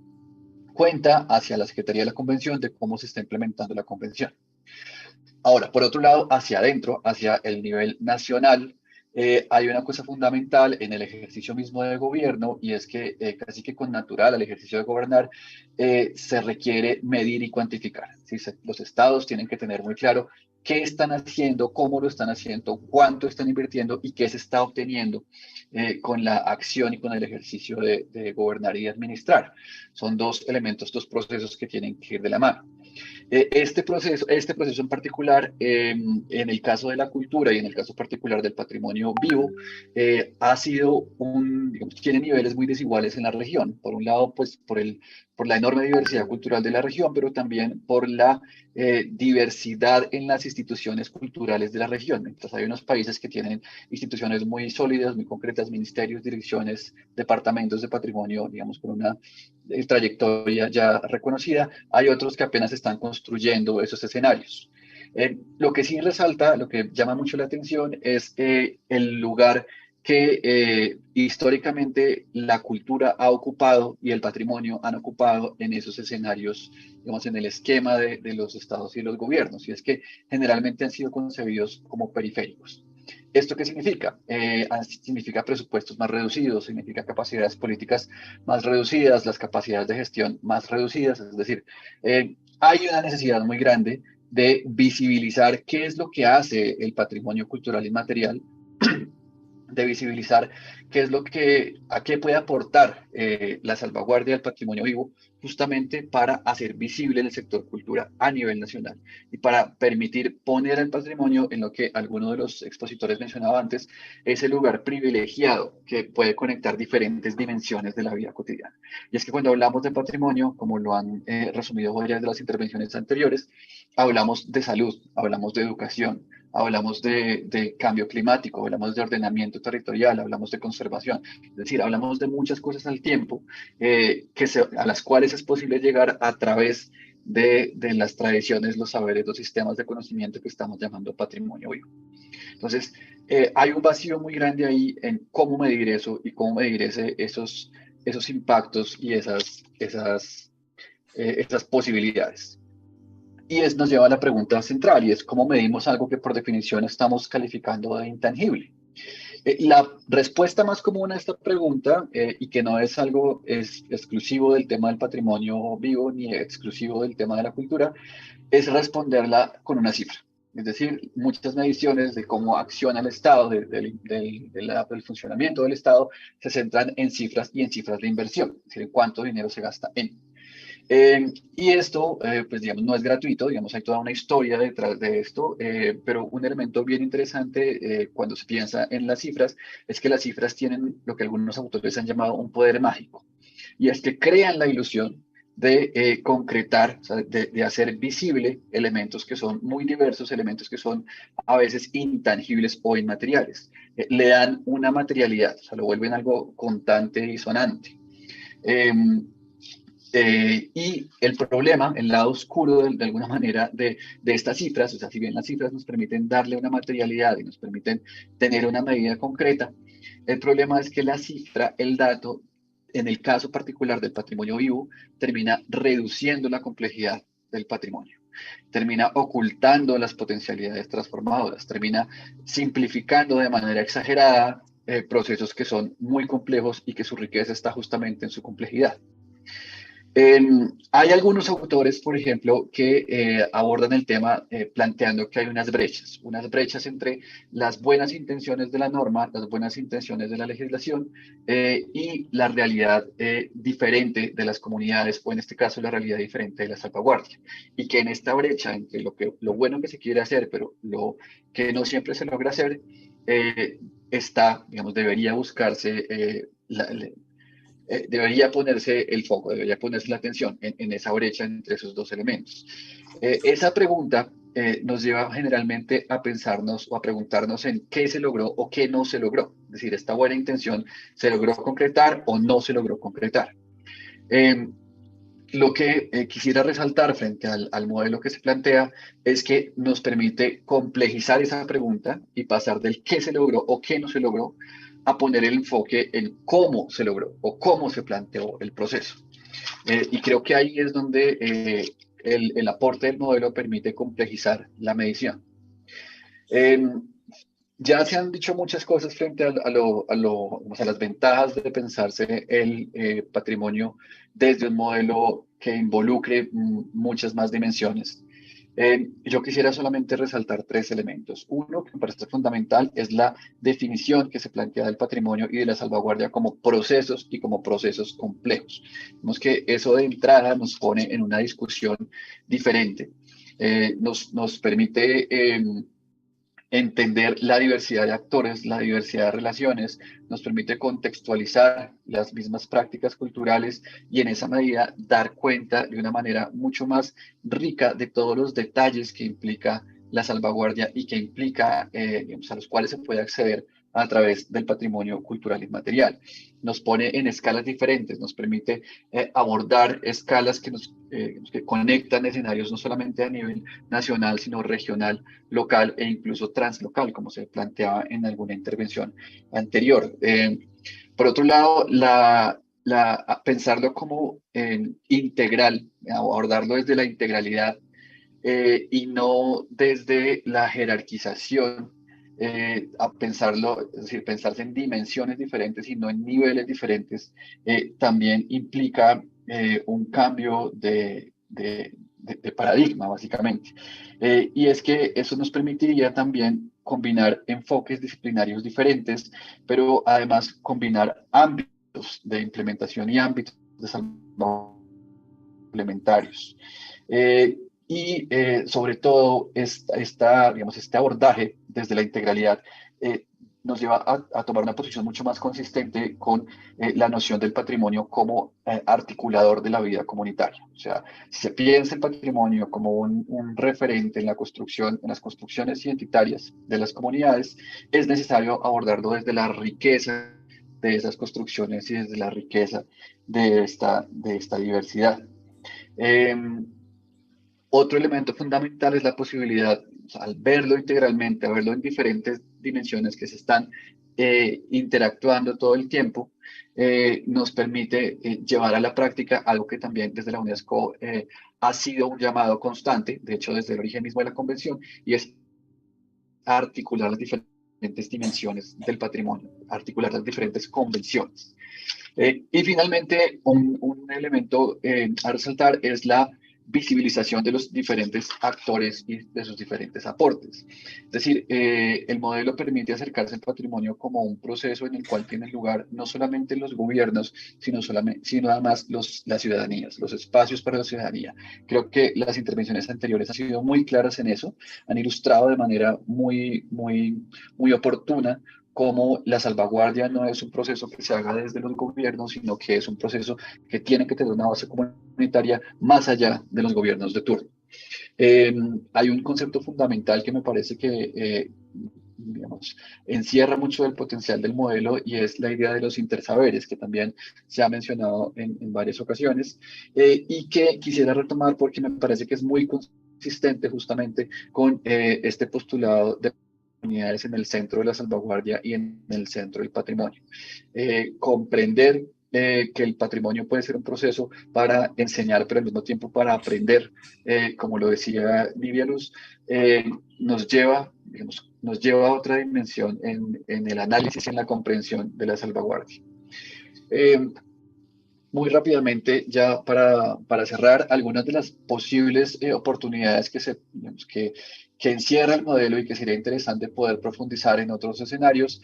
Speaker 7: cuenta hacia la Secretaría de la Convención de cómo se está implementando la Convención. Ahora, por otro lado, hacia adentro, hacia el nivel nacional, hay una cosa fundamental en el ejercicio mismo de gobierno y es que casi que con natural al ejercicio de gobernar se requiere medir y cuantificar. ¿Sí? Los estados tienen que tener muy claro qué están haciendo, cómo lo están haciendo, cuánto están invirtiendo y qué se está obteniendo con la acción y con el ejercicio de gobernar y administrar. Son dos elementos, dos procesos que tienen que ir de la mano. Este proceso en particular, en el caso de la cultura y en el caso particular del patrimonio vivo, ha sido digamos, tiene niveles muy desiguales en la región. Por un lado, pues por la enorme diversidad cultural de la región, pero también por la diversidad en las instituciones culturales de la región. Mientras hay unos países que tienen instituciones muy sólidas, muy concretas, ministerios, direcciones, departamentos de patrimonio, digamos, con una trayectoria ya reconocida, hay otros que apenas están construyendo esos escenarios. Lo que sí resalta, lo que llama mucho la atención es el lugar que históricamente la cultura ha ocupado y el patrimonio han ocupado en esos escenarios, digamos, en el esquema de los estados y los gobiernos, y es que generalmente han sido concebidos como periféricos. ¿Esto qué significa? Significa presupuestos más reducidos, significa capacidades políticas más reducidas, las capacidades de gestión más reducidas, es decir, hay una necesidad muy grande de visibilizar qué es lo que hace el patrimonio cultural inmaterial, de visibilizar qué es a qué puede aportar la salvaguardia del patrimonio vivo, justamente para hacer visible el sector cultura a nivel nacional y para permitir poner al patrimonio en lo que alguno de los expositores mencionaba antes, es el lugar privilegiado que puede conectar diferentes dimensiones de la vida cotidiana. Y es que cuando hablamos de patrimonio, como lo han resumido varias de las intervenciones anteriores, hablamos de salud, hablamos de educación, hablamos de cambio climático, hablamos de ordenamiento territorial, hablamos de conservación, es decir, hablamos de muchas cosas al tiempo a las cuales es posible llegar a través de las tradiciones, los saberes, los sistemas de conocimiento que estamos llamando patrimonio vivo. Entonces, hay un vacío muy grande ahí en cómo medir eso y cómo medir esos impactos y esas posibilidades. Y nos lleva a la pregunta central, y es cómo medimos algo que por definición estamos calificando de intangible. La respuesta más común a esta pregunta, y que no es algo exclusivo del tema del patrimonio vivo ni exclusivo del tema de la cultura, es responderla con una cifra. Es decir, muchas mediciones de cómo acciona el Estado, del funcionamiento del Estado, se centran en cifras y en cifras de inversión, es decir, en cuánto dinero se gasta en. Y esto, pues digamos, no es gratuito, digamos, hay toda una historia detrás de esto, pero un elemento bien interesante cuando se piensa en las cifras es que las cifras tienen lo que algunos autores han llamado un poder mágico, y es que crean la ilusión de concretar, o sea, de hacer visible elementos que son muy diversos, elementos que son a veces intangibles o inmateriales. Le dan una materialidad, o sea, lo vuelven algo contante y sonante. Y el problema, el lado oscuro de alguna manera de estas cifras, o sea, si bien las cifras nos permiten darle una materialidad y nos permiten tener una medida concreta, el problema es que la cifra, el dato, en el caso particular del patrimonio vivo, termina reduciendo la complejidad del patrimonio, termina ocultando las potencialidades transformadoras, termina simplificando de manera exagerada procesos que son muy complejos y que su riqueza está justamente en su complejidad. Hay algunos autores, por ejemplo, que abordan el tema planteando que hay unas brechas entre las buenas intenciones de la norma, las buenas intenciones de la legislación y la realidad diferente de las comunidades, o en este caso la realidad diferente de la salvaguardia. Y que en esta brecha entre lo bueno que se quiere hacer, pero lo que no siempre se logra hacer, debería buscarse debería ponerse el foco, debería ponerse la atención en esa brecha entre esos dos elementos. Esa pregunta nos lleva generalmente a pensarnos o a preguntarnos en qué se logró o qué no se logró. Es decir, esta buena intención se logró concretar o no se logró concretar. Lo que quisiera resaltar frente al modelo que se plantea es que nos permite complejizar esa pregunta y pasar del qué se logró o qué no se logró a poner el enfoque en cómo se logró o cómo se planteó el proceso. Y creo que ahí es donde el aporte del modelo permite complejizar la medición. Ya se han dicho muchas cosas frente a las ventajas de pensarse el patrimonio desde un modelo que involucre muchas más dimensiones. Yo quisiera solamente resaltar 3 elementos. Uno, que me parece fundamental, es la definición que se plantea del patrimonio y de la salvaguardia como procesos y como procesos complejos. Vemos que eso de entrada nos pone en una discusión diferente. Nos permite entender la diversidad de actores, la diversidad de relaciones, nos permite contextualizar las mismas prácticas culturales y en esa medida dar cuenta de una manera mucho más rica de todos los detalles que implica la salvaguardia y que implica, digamos, a los cuales se puede acceder a través del patrimonio cultural inmaterial. Nos pone en escalas diferentes, nos permite abordar escalas que conectan escenarios no solamente a nivel nacional, sino regional, local e incluso translocal, como se planteaba en alguna intervención anterior. Por otro lado, pensarlo como integral, abordarlo desde la integralidad y no desde la jerarquización, a pensarlo, es decir, pensarse en dimensiones diferentes y no en niveles diferentes, también implica un cambio de paradigma, básicamente. Y es que eso nos permitiría también combinar enfoques disciplinarios diferentes, pero además combinar ámbitos de implementación y ámbitos de salvaguardia complementarios. Y sobre todo, este abordaje desde la integralidad nos lleva a tomar una posición mucho más consistente con la noción del patrimonio como articulador de la vida comunitaria. O sea, si se piensa el patrimonio como un referente en la construcción, en las construcciones identitarias de las comunidades, es necesario abordarlo desde la riqueza de esas construcciones y desde la riqueza de esta diversidad. Otro elemento fundamental es la posibilidad, o sea, al verlo integralmente, a verlo en diferentes dimensiones que se están interactuando todo el tiempo, nos permite llevar a la práctica algo que también desde la UNESCO ha sido un llamado constante, de hecho desde el origen mismo de la convención, y es articular las diferentes dimensiones del patrimonio, articular las diferentes convenciones. Y finalmente, un elemento a resaltar es la visibilización de los diferentes actores y de sus diferentes aportes. Es decir, el modelo permite acercarse al patrimonio como un proceso en el cual tienen lugar no solamente los gobiernos, sino además las ciudadanías, los espacios para la ciudadanía. Creo que las intervenciones anteriores han sido muy claras en eso, han ilustrado de manera muy oportuna cómo la salvaguardia no es un proceso que se haga desde los gobiernos, sino que es un proceso que tiene que tener una base comunitaria más allá de los gobiernos de turno. Hay un concepto fundamental que me parece que encierra mucho del potencial del modelo y es la idea de los intersaberes, que también se ha mencionado en varias ocasiones y que quisiera retomar porque me parece que es muy consistente justamente con este postulado de comunidades en el centro de la salvaguardia y en el centro del patrimonio. Comprender que el patrimonio puede ser un proceso para enseñar, pero al mismo tiempo para aprender, como lo decía Livia Luz, nos lleva a otra dimensión en el análisis y en la comprensión de la salvaguardia. Muy rápidamente, ya para cerrar, algunas de las posibles oportunidades que encierra el modelo y que sería interesante poder profundizar en otros escenarios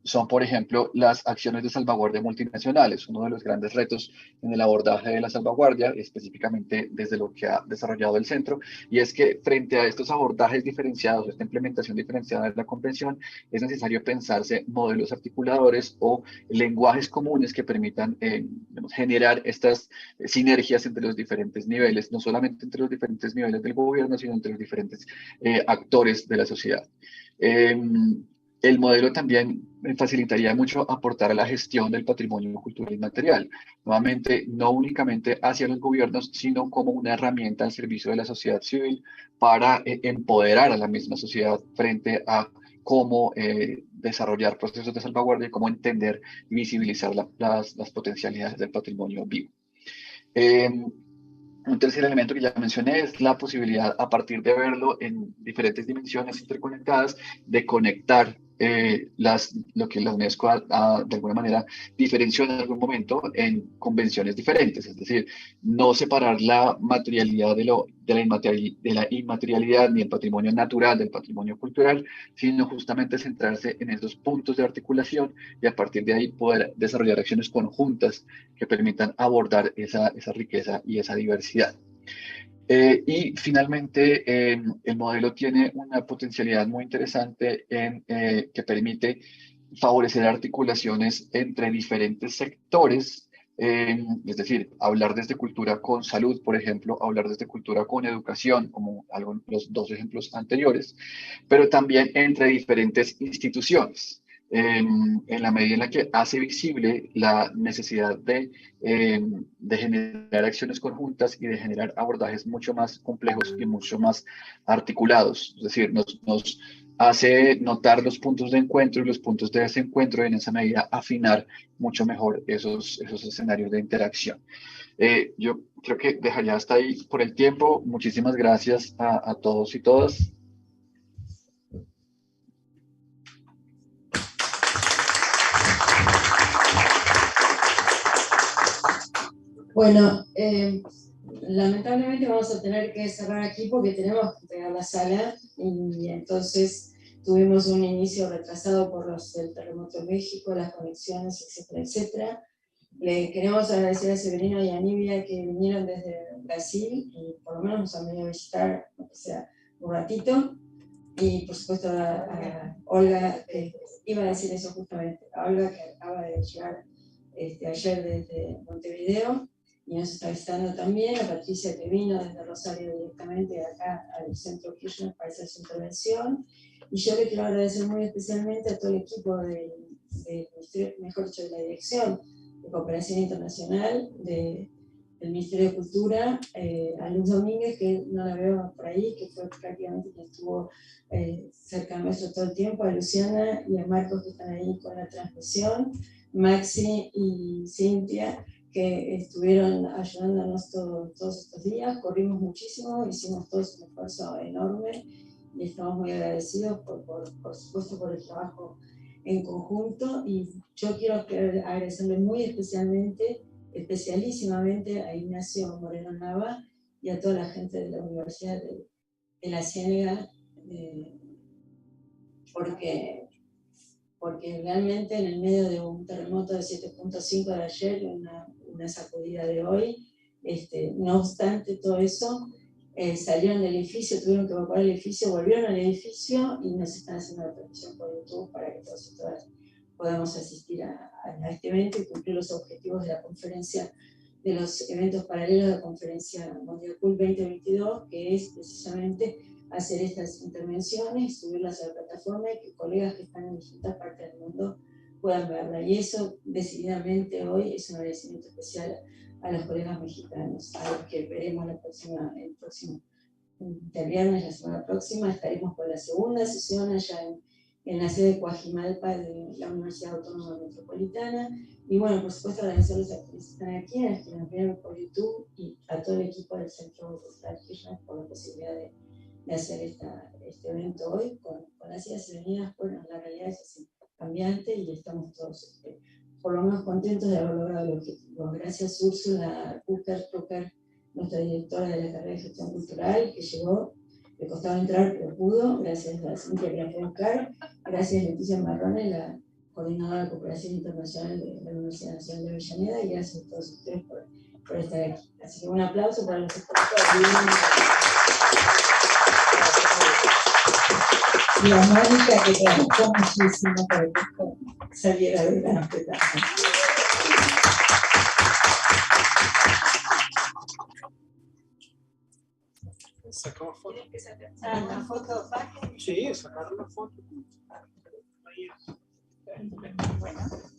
Speaker 7: son, por ejemplo, las acciones de salvaguardia multinacionales, uno de los grandes retos en el abordaje de la salvaguardia, específicamente desde lo que ha desarrollado el centro, y es que frente a estos abordajes diferenciados, esta implementación diferenciada de la convención, es necesario pensarse modelos articuladores o lenguajes comunes que permitan generar estas sinergias entre los diferentes niveles, no solamente entre los diferentes niveles del gobierno, sino entre los diferentes actores de la sociedad. El modelo también facilitaría mucho aportar a la gestión del patrimonio cultural inmaterial, nuevamente no únicamente hacia los gobiernos, sino como una herramienta al servicio de la sociedad civil para empoderar a la misma sociedad frente a cómo desarrollar procesos de salvaguardia y cómo entender y visibilizar las potencialidades del patrimonio vivo. Un tercer elemento que ya mencioné es la posibilidad, a partir de verlo en diferentes dimensiones interconectadas, de conectar lo que la UNESCO de alguna manera diferenció en algún momento en convenciones diferentes, es decir, no separar la materialidad de la inmaterialidad ni el patrimonio natural del patrimonio cultural, sino justamente centrarse en esos puntos de articulación y a partir de ahí poder desarrollar acciones conjuntas que permitan abordar esa riqueza y esa diversidad. Y finalmente, el modelo tiene una potencialidad muy interesante que permite favorecer articulaciones entre diferentes sectores, es decir, hablar desde cultura con salud, por ejemplo, hablar desde cultura con educación, como los dos ejemplos anteriores, pero también entre diferentes instituciones. En la medida en la que hace visible la necesidad de generar acciones conjuntas y de generar abordajes mucho más complejos y mucho más articulados. Es decir, nos hace notar los puntos de encuentro y los puntos de desencuentro y en esa medida afinar mucho mejor esos escenarios de interacción. Yo creo que dejaría hasta ahí por el tiempo. Muchísimas gracias a todos y todas.
Speaker 1: Bueno, lamentablemente vamos a tener que cerrar aquí porque tenemos que entregar la sala y entonces tuvimos un inicio retrasado por el terremoto en México, las conexiones, etcétera, etcétera. Le queremos agradecer a Severino y a Nivia que vinieron desde Brasil y por lo menos nos han venido a visitar, aunque sea un ratito. Y por supuesto a Olga, iba a decir eso justamente, a Olga que acaba de llegar ayer desde Montevideo y nos está visitando también, a Patricia que vino desde Rosario directamente acá al Centro Kirchner para hacer su intervención. Y yo le quiero agradecer muy especialmente a todo el equipo del Ministerio, mejor dicho, de la Dirección de Cooperación Internacional del Ministerio de Cultura, a Luz Domínguez, que no la veo por ahí, que fue prácticamente quien estuvo cerca nuestro todo el tiempo, a Luciana y a Marcos que están ahí con la transmisión, Maxi y Cintia, que estuvieron ayudándonos todos estos días. Corrimos muchísimo, hicimos todos un esfuerzo enorme y estamos muy agradecidos por supuesto por el trabajo en conjunto. Y yo quiero agradecerle muy especialísimamente a Ignacio Moreno Nava y a toda la gente de la Universidad de la Ciénega, porque realmente en el medio de un terremoto de 7.5 de ayer y una sacudida de hoy, no obstante todo eso, salieron del edificio, tuvieron que evacuar el edificio, volvieron al edificio y nos están haciendo la transmisión por YouTube para que todos y todas podamos asistir a este evento y cumplir los objetivos de la conferencia, de los eventos paralelos de la conferencia MundialCult 2022, que es precisamente hacer estas intervenciones, subirlas a la plataforma y que colegas que están en distintas partes del mundo puedan verla. Y eso, decididamente, hoy es un agradecimiento especial a los colegas mexicanos, a los que veremos el próximo viernes, la semana próxima. Estaremos con la segunda sesión allá en la sede de Coajimalpa de la Universidad Autónoma Metropolitana. Y bueno, por supuesto, agradecerles a quienes están aquí, a quienes nos vieron por YouTube y a todo el equipo del Centro Cultural Kirchner por la posibilidad de hacer este evento hoy con las idas y venidas. Bueno, la realidad es así, cambiante, y estamos todos por lo menos contentos de haber logrado el objetivo. Gracias Úrsula Rucker, nuestra directora de la carrera de Gestión Cultural, que llegó, le costaba entrar pero pudo. Gracias a Cintia que la fue a buscar. Gracias a Leticia Marrone, la coordinadora de Cooperación Internacional de la Universidad Nacional de Avellaneda, y gracias a todos ustedes por estar aquí. Así que un aplauso para los expositores. Y a Mónica, que trabajó muchísimo para que esto saliera adelante también.
Speaker 9: Sacar uma foto.
Speaker 8: ¿Tienes que sacar una foto?
Speaker 9: Sí, sacar una foto.
Speaker 8: Bueno.